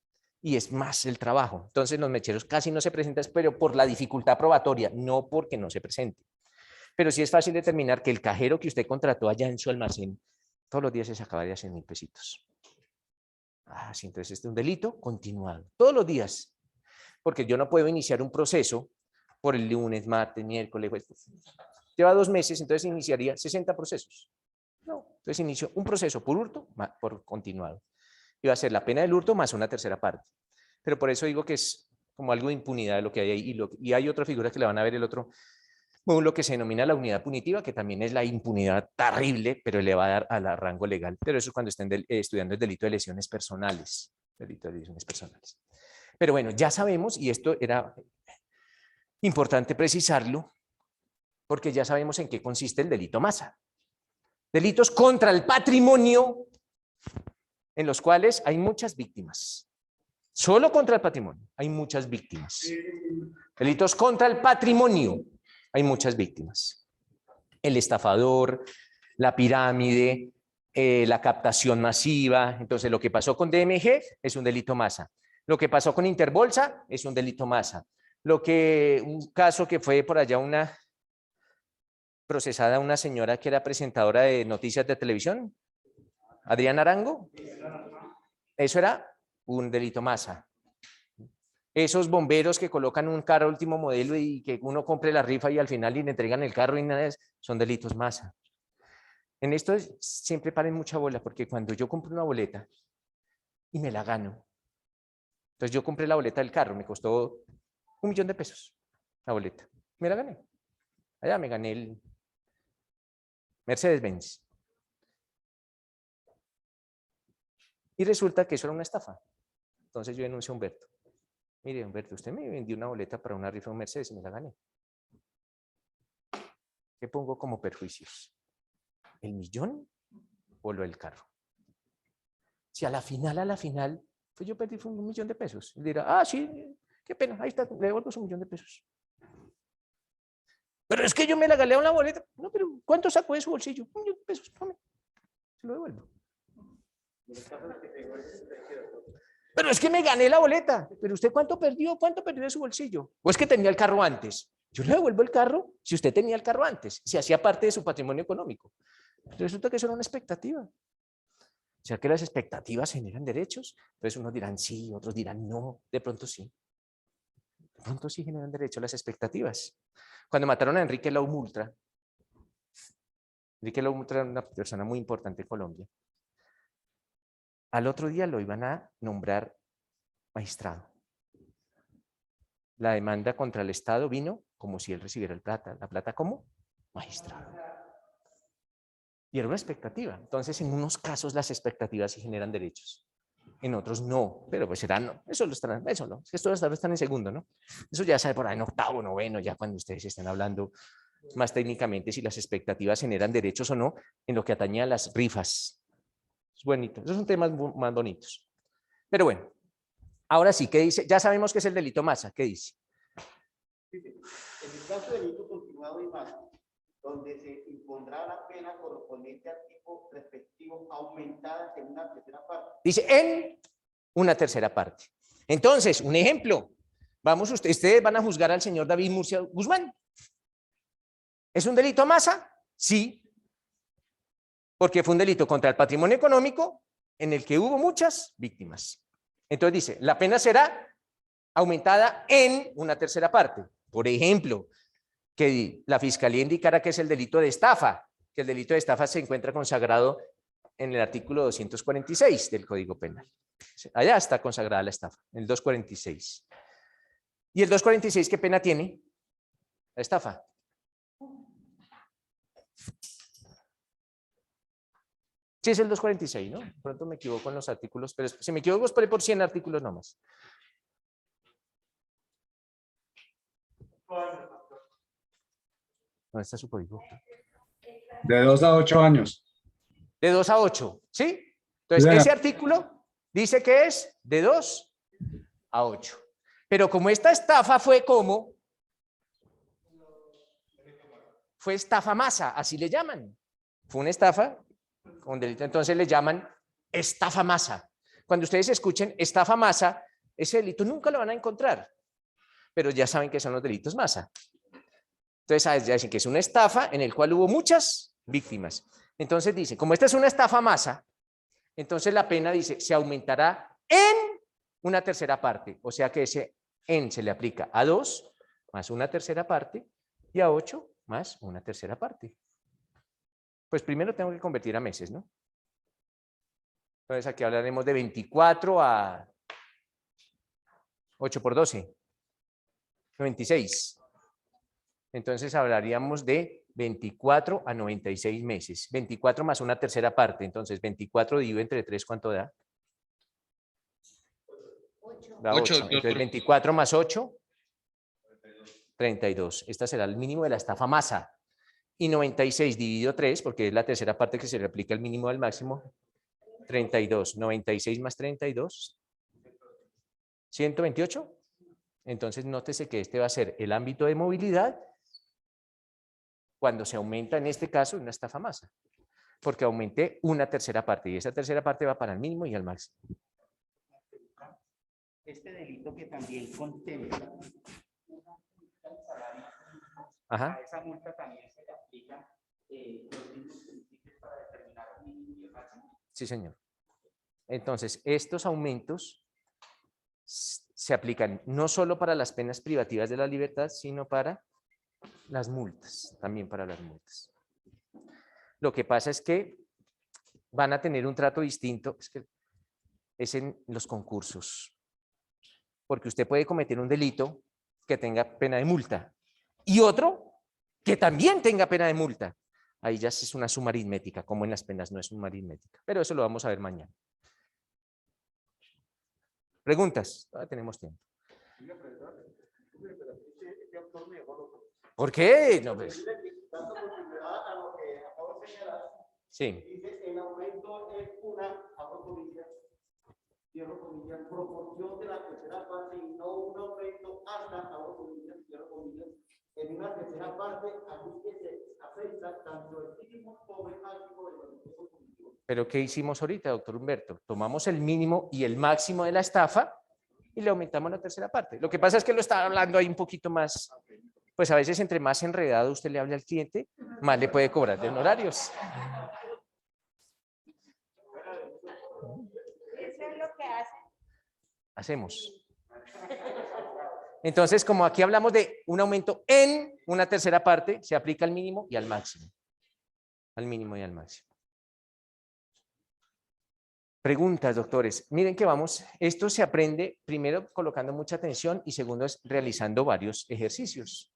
y es más el trabajo. Entonces los mecheros casi no se presentan, pero por la dificultad probatoria, no porque no se presente. Pero sí es fácil determinar que el cajero que usted contrató allá en su almacén, todos los días se sacaría 100.000 pesitos. Ah, sí, entonces este es un delito continuado, todos los días. Porque yo no puedo iniciar un proceso por el lunes, martes, miércoles, jueves. Lleva 2 meses, entonces iniciaría 60 procesos. No, entonces inicio un proceso por hurto, por continuado. Y va a ser la pena del hurto más una tercera parte. Pero por eso digo que es como algo de impunidad de lo que hay ahí. Y hay otra figura que le van a ver el otro, lo que se denomina la unidad punitiva, que también es la impunidad terrible, pero le va a dar al rango legal. Pero eso es cuando estén estudiando el delito de lesiones personales. Delito de lesiones personales. Pero bueno, ya sabemos, y esto era importante precisarlo, porque ya sabemos en qué consiste el delito masa. Delitos contra el patrimonio, en los cuales hay muchas víctimas. Solo contra el patrimonio hay muchas víctimas. Delitos contra el patrimonio, hay muchas víctimas. El estafador, la pirámide, la captación masiva. Entonces, lo que pasó con DMG es un delito masa. Lo que pasó con Interbolsa es un delito masa. Un caso que fue por allá procesada una señora que era presentadora de noticias de televisión, Adriana Arango, eso era un delito masa. Esos bomberos que colocan un carro último modelo y que uno compre la rifa y al final le entregan el carro y nada, son delitos masa. En esto siempre paren mucha bola, porque cuando yo compro una boleta y me la gano, entonces yo compré la boleta del carro, me costó 1.000.000 de pesos la boleta, me la gané. Allá me gané el Mercedes-Benz. Y resulta que eso era una estafa. Entonces yo denuncio a Humberto. Mire, Humberto, usted me vendió una boleta para una rifa de un Mercedes y me la gané. ¿Qué pongo como perjuicios? ¿El millón o lo del carro? Si a la final, pues yo perdí 1.000.000 de pesos. Y dirá, ah, sí, qué pena, ahí está, le devuelvo su 1.000.000 de pesos. Pero es que yo me la gané a una boleta. No, pero ¿cuánto sacó de su bolsillo? 1.000.000 de pesos, tome, se lo devuelvo. Pero es que me gané la boleta. Pero usted ¿cuánto perdió? ¿Cuánto perdió de su bolsillo? ¿O es que tenía el carro antes? Yo le devuelvo el carro si usted tenía el carro antes, si hacía parte de su patrimonio económico. Resulta que eso era una expectativa. O sea que las expectativas generan derechos. Entonces unos dirán sí, otros dirán no. De pronto sí. De pronto sí generan derechos las expectativas. Cuando mataron a Enrique Lau Multra, Enrique Lau Multra era una persona muy importante en Colombia. Al otro día lo iban a nombrar magistrado. La demanda contra el Estado vino como si él recibiera la plata como magistrado. Y era una expectativa. Entonces, en unos casos las expectativas sí generan derechos. En otros no, pero pues será no. Eso no. Es que estos están en segundo, ¿no? Eso ya sabe por ahí en octavo, noveno, ya cuando ustedes estén hablando más técnicamente si las expectativas generan derechos o no en lo que atañe a las rifas. Es bonito. Esos son temas más bonitos. Pero bueno, ahora sí, ¿qué dice? Ya sabemos que es el delito masa. ¿Qué dice? En el caso de delito continuado y masa, donde se impondrá la pena correspondiente al tipo respectivo aumentada en una tercera parte. Dice en una tercera parte. Entonces, un ejemplo. Vamos, ustedes van a juzgar al señor David Murcia Guzmán. ¿Es un delito masa? Sí. Porque fue un delito contra el patrimonio económico en el que hubo muchas víctimas. Entonces dice, la pena será aumentada en una tercera parte. Por ejemplo, que la fiscalía indicara que es el delito de estafa, que el delito de estafa se encuentra consagrado en el artículo 246 del Código Penal. Allá está consagrada la estafa, el 246. ¿Y el 246 qué pena tiene? La estafa. Sí, es el 246, ¿no? Pronto me equivoco en los artículos, pero si me equivoco es por 100 artículos nomás. ¿Dónde está su código? De 2 a 8 años. De 2 a 8, ¿sí? Entonces, ese artículo dice que es de 2 a 8. Pero como esta estafa fue como... Fue estafa masa, así le llaman. Fue una estafa con delito, entonces le llaman estafa masa. Cuando ustedes escuchen estafa masa, ese delito nunca lo van a encontrar, pero ya saben que son los delitos masa. Entonces ya dicen que es una estafa en el cual hubo muchas víctimas. Entonces dice, como esta es una estafa masa, entonces la pena dice, se aumentará en una tercera parte, o sea que ese en se le aplica a 2 más una tercera parte y a 8 más una tercera parte. Pues primero tengo que convertir a meses, ¿no? Entonces aquí hablaremos de 24 a 8 por 12, 96. Entonces hablaríamos de 24 a 96 meses. 24 más una tercera parte. Entonces 24 dividido entre 3, ¿cuánto da? Da 8. Entonces 24 más 8, 32. Esta será el mínimo de la estafa masa. Y 96 dividido 3, porque es la tercera parte que se le aplica el mínimo al máximo, 32. 96 más 32, 128. Entonces nótese que este va a ser el ámbito de movilidad cuando se aumenta, en este caso, una estafa masa, porque aumenté una tercera parte y esa tercera parte va para el mínimo y al máximo. Este delito que también contempla Ajá. a esa multa también se le aplica los mismos principios para determinar el mínimo y el máximo. Sí, señor. Entonces, estos aumentos se aplican no solo para las penas privativas de la libertad, sino para las multas, también para las multas. Lo que pasa es que van a tener un trato distinto, es en los concursos, porque usted puede cometer un delito que tenga pena de multa y otro que también tenga pena de multa. Ahí ya es una suma aritmética, como en las penas no es suma aritmética, pero eso lo vamos a ver mañana. ¿Preguntas? Todavía tenemos tiempo. ¿Por qué? No, pues. Sí. Dice, el aumento es una, abro comillas, cierro comillas, proporción de la tercera parte y no un aumento hasta, abro comillas, cierro comillas, en una tercera parte, así que se afecta tanto el mínimo como el máximo de los ingresos positivos. ¿Pero qué hicimos ahorita, doctor Humberto? Tomamos el mínimo y el máximo de la estafa y le aumentamos la tercera parte. Lo que pasa es que lo está hablando ahí un poquito más, pues a veces entre más enredado usted le hable al cliente, más le puede cobrar de honorarios. Eso es lo que hace. Hacemos. Entonces, como aquí hablamos de un aumento en una tercera parte, se aplica al mínimo y al máximo. Al mínimo y al máximo. Preguntas, doctores. Miren que vamos, esto se aprende primero colocando mucha atención y segundo es realizando varios ejercicios.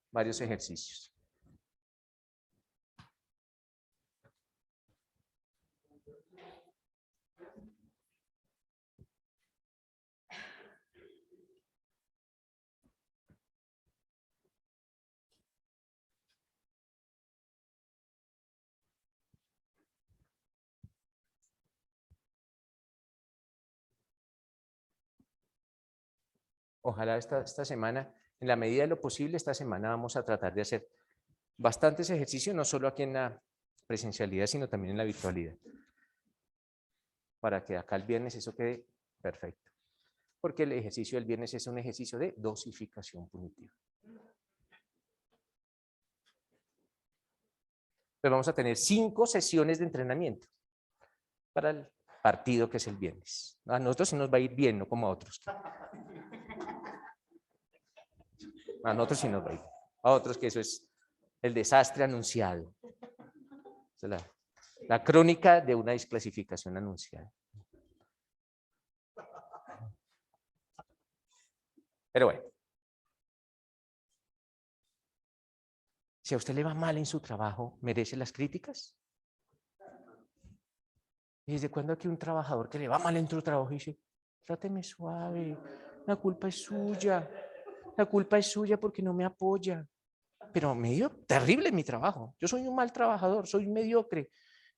Ojalá esta semana, en la medida de lo posible, esta semana vamos a tratar de hacer bastantes ejercicios, no solo aquí en la presencialidad, sino también en la virtualidad. Para que acá el viernes eso quede perfecto. Porque el ejercicio del viernes es un ejercicio de dosificación punitiva. Entonces vamos a tener 5 sesiones de entrenamiento para el partido que es el viernes. A nosotros sí nos va a ir bien, no como a otros. A nosotros sí nos va a ir. A otros que eso es el desastre anunciado. Es la crónica de una desclasificación anunciada. Pero bueno. Si a usted le va mal en su trabajo, ¿merece las críticas? ¿Y desde cuándo aquí un trabajador que le va mal en su trabajo dice, tráteme suave, la culpa es suya, porque no me apoya? Pero me dio terrible en mi trabajo. Yo soy un mal trabajador, soy mediocre,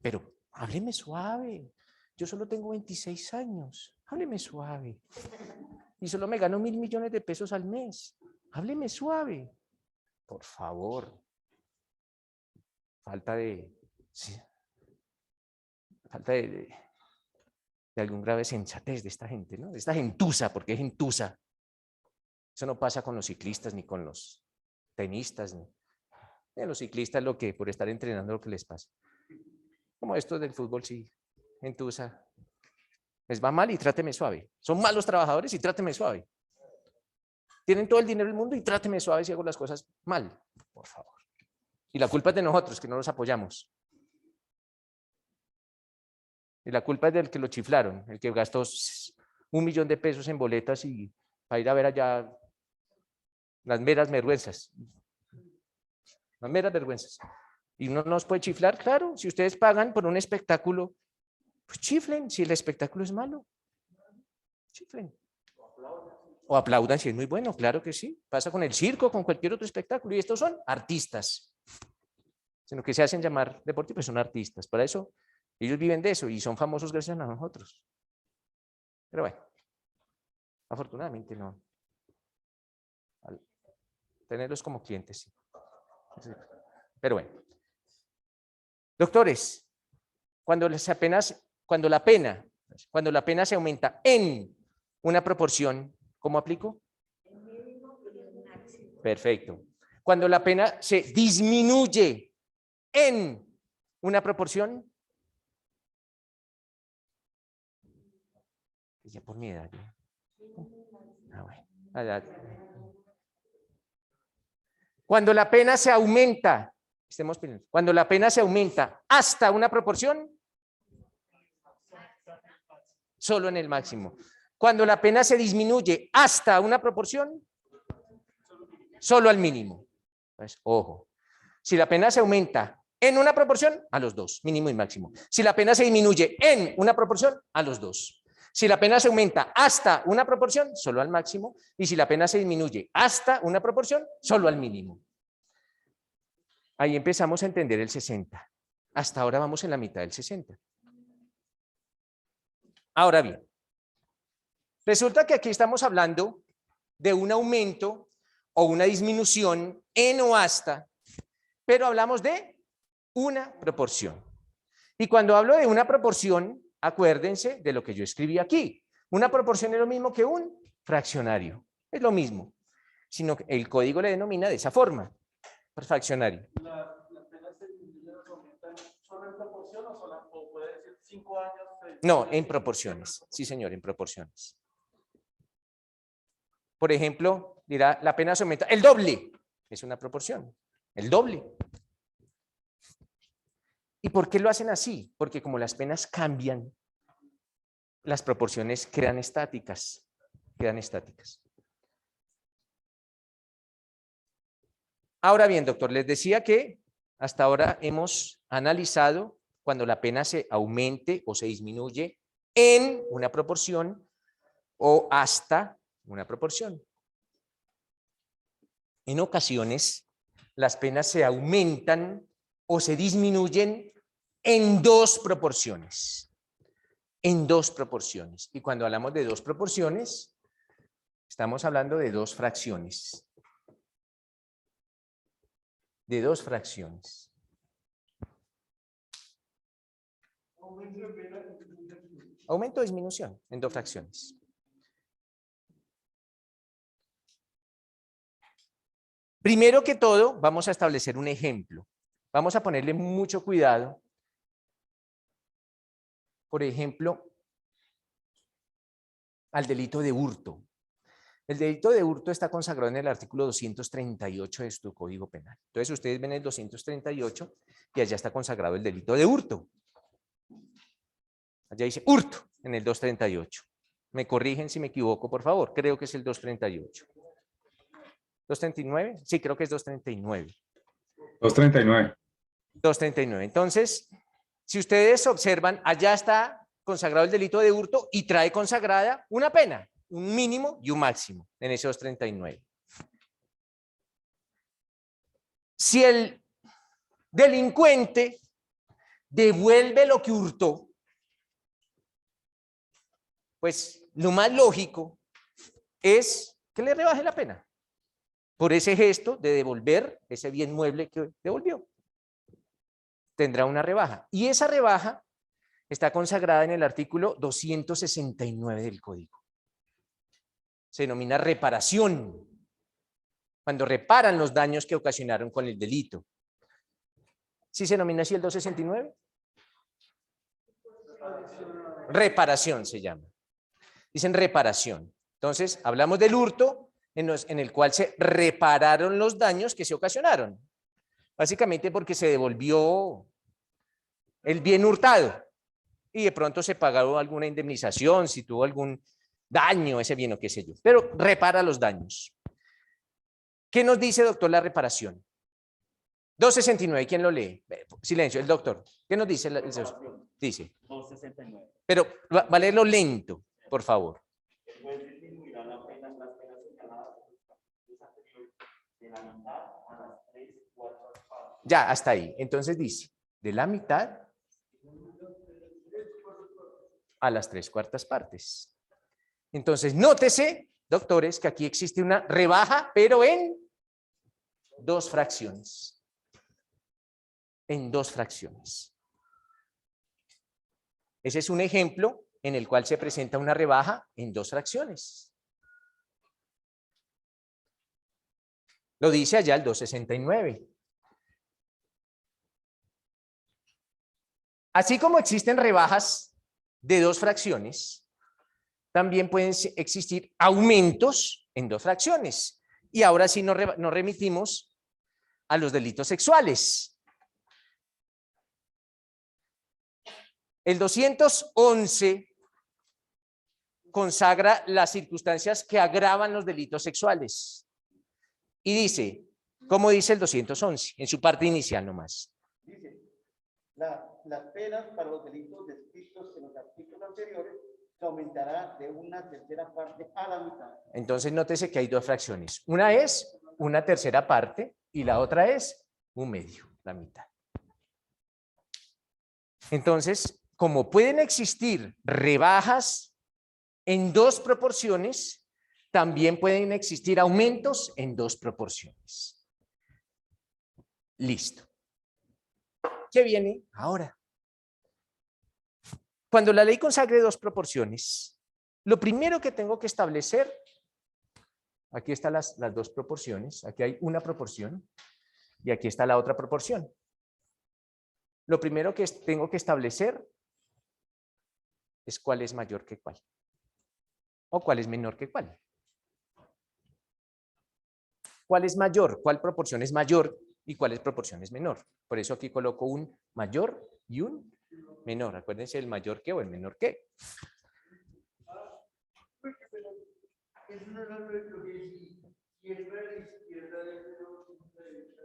pero hábleme suave. Yo solo tengo 26 años, hábleme suave. Y solo me gano 1.000 millones de pesos al mes. Hábleme suave. Por favor. Falta de de algún grado de sensatez de esta gente, ¿no? De esta gentuza, porque es gentuza. Eso no pasa con los ciclistas ni con los tenistas, ni a los ciclistas lo que por estar entrenando lo que les pasa. Como estos del fútbol, sí, gentuza. Les va mal y tráteme suave. Son malos trabajadores y tráteme suave. Tienen todo el dinero del mundo y tráteme suave si hago las cosas mal, por favor. Y la culpa es de nosotros, que no los apoyamos. Y la culpa es del que lo chiflaron, el que gastó 1 millón de pesos en boletas y para ir a ver allá las meras vergüenzas. Las meras vergüenzas. Y no nos puede chiflar, claro, si ustedes pagan por un espectáculo, pues chiflen, si el espectáculo es malo. Chiflen. O aplaudan si es muy bueno, claro que sí. Pasa con el circo, con cualquier otro espectáculo. Y estos son artistas. Sino que se hacen llamar deportivos, pues son artistas. Para eso, ellos viven de eso y son famosos gracias a nosotros. Pero bueno, afortunadamente no. Al tenerlos como clientes, sí. Pero bueno. Doctores, cuando la pena se aumenta en una proporción, ¿cómo aplico? Perfecto. Cuando la pena se disminuye en una proporción, ya por mi edad. Bueno. Cuando la pena se aumenta, cuando la pena se aumenta hasta una proporción, solo en el máximo. Cuando la pena se disminuye hasta una proporción, solo al mínimo. Pues, ojo, si la pena se aumenta en una proporción, a los dos, mínimo y máximo. Si la pena se disminuye en una proporción, a los dos. Si la pena se aumenta hasta una proporción, solo al máximo. Y si la pena se disminuye hasta una proporción, solo al mínimo. Ahí empezamos a entender el 60. Hasta ahora vamos en la mitad del 60. Ahora bien, resulta que aquí estamos hablando de un aumento o una disminución en o hasta, pero hablamos de una proporción. Y cuando hablo de una proporción, acuérdense de lo que yo escribí aquí. Una proporción es lo mismo que un fraccionario. Es lo mismo, sino que el código le denomina de esa forma, fraccionario. ¿La pena se aumenta solo en proporción o puede decir 5 años? No, en proporciones. Sí, señor, en proporciones. Por ejemplo, dirá, la pena se aumenta el doble. Es una proporción, el doble. ¿Y por qué lo hacen así? Porque como las penas cambian, las proporciones quedan estáticas. Quedan estáticas. Ahora bien, doctor, les decía que hasta ahora hemos analizado cuando la pena se aumente o se disminuye en una proporción o hasta una proporción. En ocasiones, las penas se aumentan o se disminuyen en dos proporciones. En dos proporciones. Y cuando hablamos de dos proporciones, estamos hablando de dos fracciones. De dos fracciones. Aumento o disminución en dos fracciones. Primero que todo, vamos a establecer un ejemplo. Vamos a ponerle mucho cuidado. Por ejemplo, al delito de hurto. El delito de hurto está consagrado en el artículo 238 de su Código Penal. Entonces, ustedes ven el 238 y allá está consagrado el delito de hurto. Allá dice hurto en el 238. Me corrigen si me equivoco, por favor. Creo que es el 238. ¿239? Sí, creo que es 239. 239. 239. Entonces, si ustedes observan, allá está consagrado el delito de hurto y trae consagrada una pena, un mínimo y un máximo en ese 239. Si el delincuente devuelve lo que hurtó, pues lo más lógico es que le rebaje la pena por ese gesto de devolver ese bien mueble que devolvió. Tendrá una rebaja. Y esa rebaja está consagrada en el artículo 269 del Código. Se denomina reparación, cuando reparan los daños que ocasionaron con el delito. ¿Sí se denomina así el 269? Reparación se llama. Dicen reparación. Entonces, hablamos del hurto en el cual se repararon los daños que se ocasionaron. Básicamente porque se devolvió el bien hurtado y de pronto se pagó alguna indemnización, si tuvo algún daño ese bien o qué sé yo. Pero repara los daños. ¿Qué nos dice, doctor, la reparación? 269, ¿quién lo lee? Silencio, el doctor. ¿Qué nos dice? Dice. 269. Pero va a leerlo lento, por favor. El juez disminuirá las penas señaladas de la mitad a las 3/4 partes. Ya, hasta ahí. Entonces dice, de la mitad a las 3/4 partes. Entonces, nótese, doctores, que aquí existe una rebaja, pero en 2 fracciones. En 2 fracciones. Ese es un ejemplo en el cual se presenta una rebaja en 2 fracciones. Lo dice allá el 269. Así como existen rebajas de 2 fracciones, también pueden existir aumentos en 2 fracciones. Y ahora sí nos remitimos a los delitos sexuales. El 211 consagra las circunstancias que agravan los delitos sexuales. Y dice, ¿cómo dice el 211? En su parte inicial nomás. Dice, las penas para los delitos descritos en los artículos anteriores se aumentará de 1/3 parte a la mitad. Entonces, nótese que hay 2 fracciones. Una es 1/3 parte y la otra es 1/2, la mitad. Entonces, como pueden existir rebajas en 2 proporciones, también pueden existir aumentos en 2 proporciones. Listo. ¿Qué viene ahora? Cuando la ley consagre 2 proporciones, lo primero que tengo que establecer, aquí están las 2 proporciones, aquí hay una proporción y aquí está la otra proporción. Lo primero que tengo que establecer es cuál es mayor que cuál o cuál es menor que cuál. ¿Cuál es mayor? ¿Cuál proporción es mayor y cuál es proporción es menor? Por eso aquí coloco un mayor y un menor. Acuérdense el mayor que o el menor que.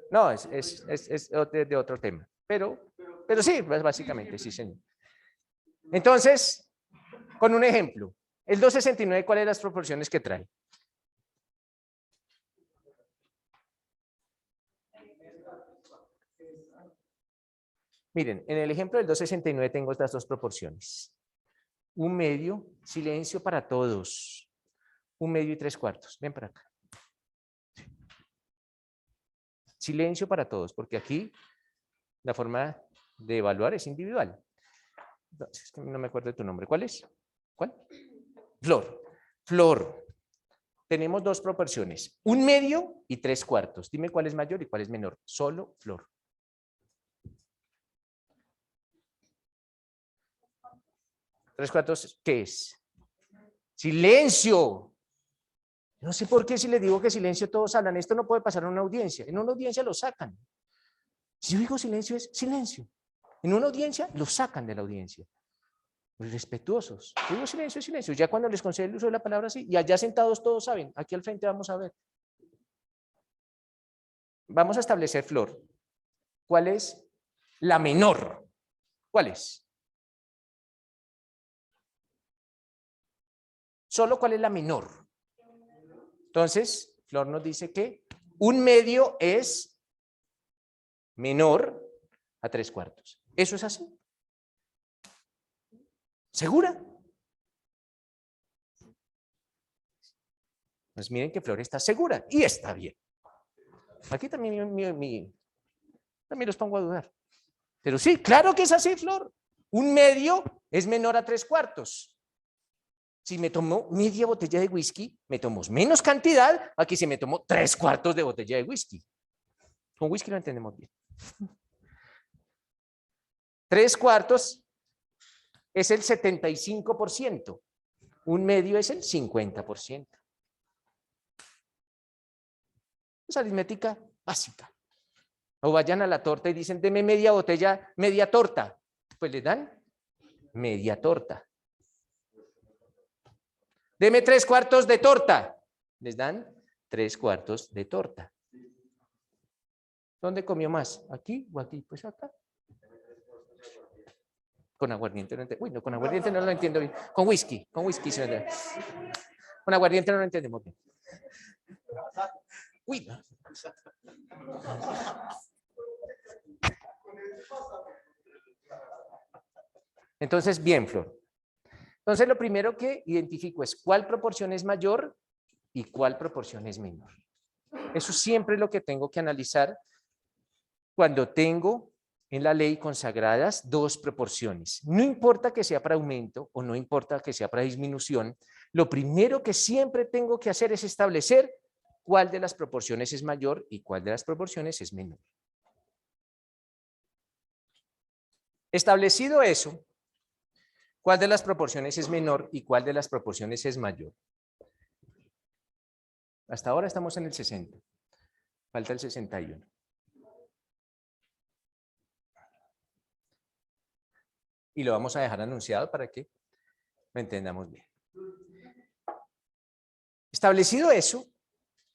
No, es de otro tema. Pero sí, básicamente, sí, señor. Entonces, con un ejemplo, el 269, ¿cuáles son las proporciones que trae? Miren, en el ejemplo del 269 tengo estas 2 proporciones. 1/2, silencio para todos. 1/2 y 3/4. Ven para acá. Silencio para todos, porque aquí la forma de evaluar es individual. Entonces, es que no me acuerdo de tu nombre. ¿Cuál es? ¿Cuál? Flor. Flor. Tenemos 2 proporciones. 1/2 y 3/4. Dime cuál es mayor y cuál es menor. Solo Flor. 3/4, ¿qué es? Silencio. No sé por qué si les digo que silencio todos hablan. Esto no puede pasar en una audiencia. En una audiencia lo sacan. Si yo digo silencio es silencio. En una audiencia lo sacan de la audiencia. Respetuosos. Yo digo silencio es silencio. Ya cuando les concede el uso de la palabra así, y allá sentados todos saben. Aquí al frente vamos a ver. Vamos a establecer, Flor. ¿Cuál es la menor? ¿Cuál es? Solo cuál es la menor. Entonces, Flor nos dice que 1/2 es menor a 3/4. ¿Eso es así? ¿Segura? Pues miren que Flor está segura y está bien. Aquí también, también los pongo a dudar. Pero sí, claro que es así, Flor. Un medio es menor a 3/4. Si me tomo media botella de whisky, me tomo menos cantidad a que si me tomo 3/4 de botella de whisky. Con whisky lo entendemos bien. 3/4 es el 75%. Un medio es el 50%. Es aritmética básica. O vayan a la torta y dicen, deme media botella, media torta. Pues le dan media torta. Deme 3/4 de torta. Les dan 3/4 de torta. ¿Dónde comió más? ¿Aquí o aquí? Pues acá. Con aguardiente no entiendo. Uy, no, con aguardiente no lo entiendo bien. Con whisky sí. Con aguardiente no lo entendemos bien. Uy, no. Entonces, bien, Flor. Entonces, lo primero que identifico es cuál proporción es mayor y cuál proporción es menor. Eso siempre es lo que tengo que analizar cuando tengo en la ley consagradas dos proporciones. No importa que sea para aumento o no importa que sea para disminución, lo primero que siempre tengo que hacer es establecer cuál de las proporciones es mayor y cuál de las proporciones es menor. Establecido eso, ¿cuál de las proporciones es menor y cuál de las proporciones es mayor? Hasta ahora estamos en el 60. Falta el 61. Y lo vamos a dejar anunciado para que lo entendamos bien. Establecido eso,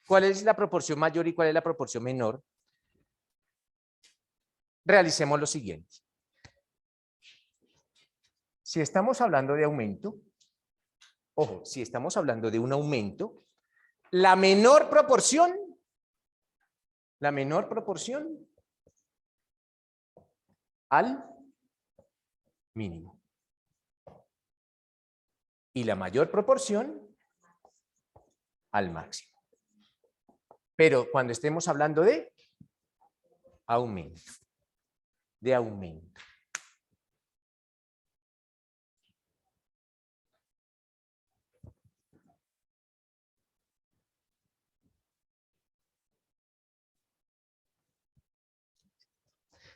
¿cuál es la proporción mayor y cuál es la proporción menor? Realicemos lo siguiente. Si estamos hablando de aumento, ojo, si estamos hablando de un aumento, la menor proporción al mínimo. Y la mayor proporción al máximo. Pero cuando estemos hablando de aumento,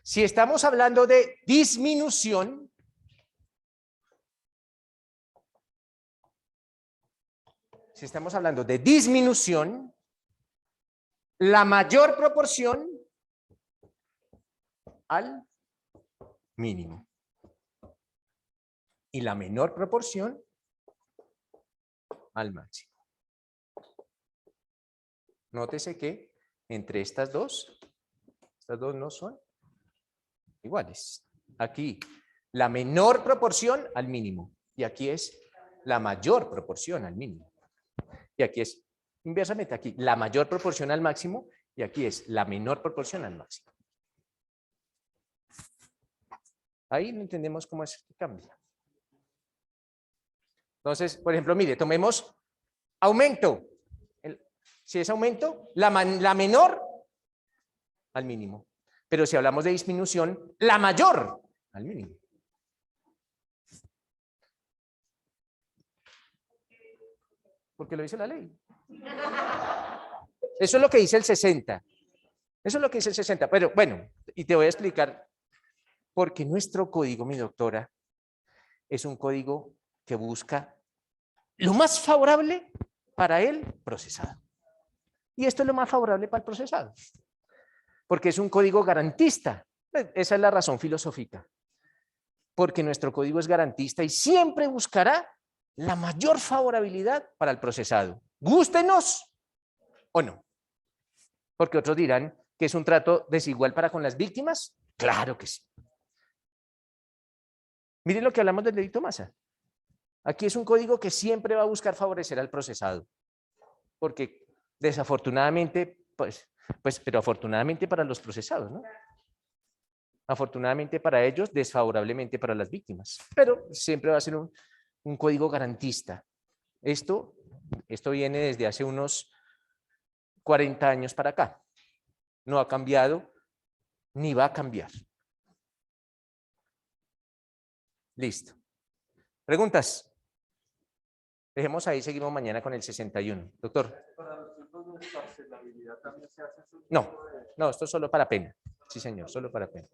Si estamos hablando de disminución, la mayor proporción al mínimo y la menor proporción al máximo. Nótese que entre estas dos no son iguales. Aquí la menor proporción al mínimo y aquí es la mayor proporción al mínimo. Y aquí es inversamente, aquí la mayor proporción al máximo y aquí es la menor proporción al máximo. Ahí no entendemos cómo es que cambia. Entonces, por ejemplo, mire, tomemos aumento. Si es aumento, la menor al mínimo. Pero si hablamos de disminución, la mayor al mínimo. Porque lo dice la ley. Eso es lo que dice el 60. Eso es lo que dice el 60. Pero bueno, y te voy a explicar por qué nuestro código, mi doctora, es un código que busca lo más favorable para el procesado. Y esto es lo más favorable para el procesado. Porque es un código garantista. Esa es la razón filosófica. Porque nuestro código es garantista y siempre buscará la mayor favorabilidad para el procesado. Gústenos o no. Porque otros dirán que es un trato desigual para con las víctimas. Claro que sí. Miren lo que hablamos del delito masa. Aquí es un código que siempre va a buscar favorecer al procesado. Porque desafortunadamente, pero afortunadamente para los procesados, ¿no? Afortunadamente para ellos, desfavorablemente para las víctimas. Pero siempre va a ser un código garantista. Esto viene desde hace unos 40 años para acá. No ha cambiado ni va a cambiar. Listo. ¿Preguntas? Dejemos ahí, seguimos mañana con el 61. Doctor. Para los tiempos de escarcelabilidad también se hace ese No, tipo de- no, esto es solo para pena. Sí, señor, solo para pena.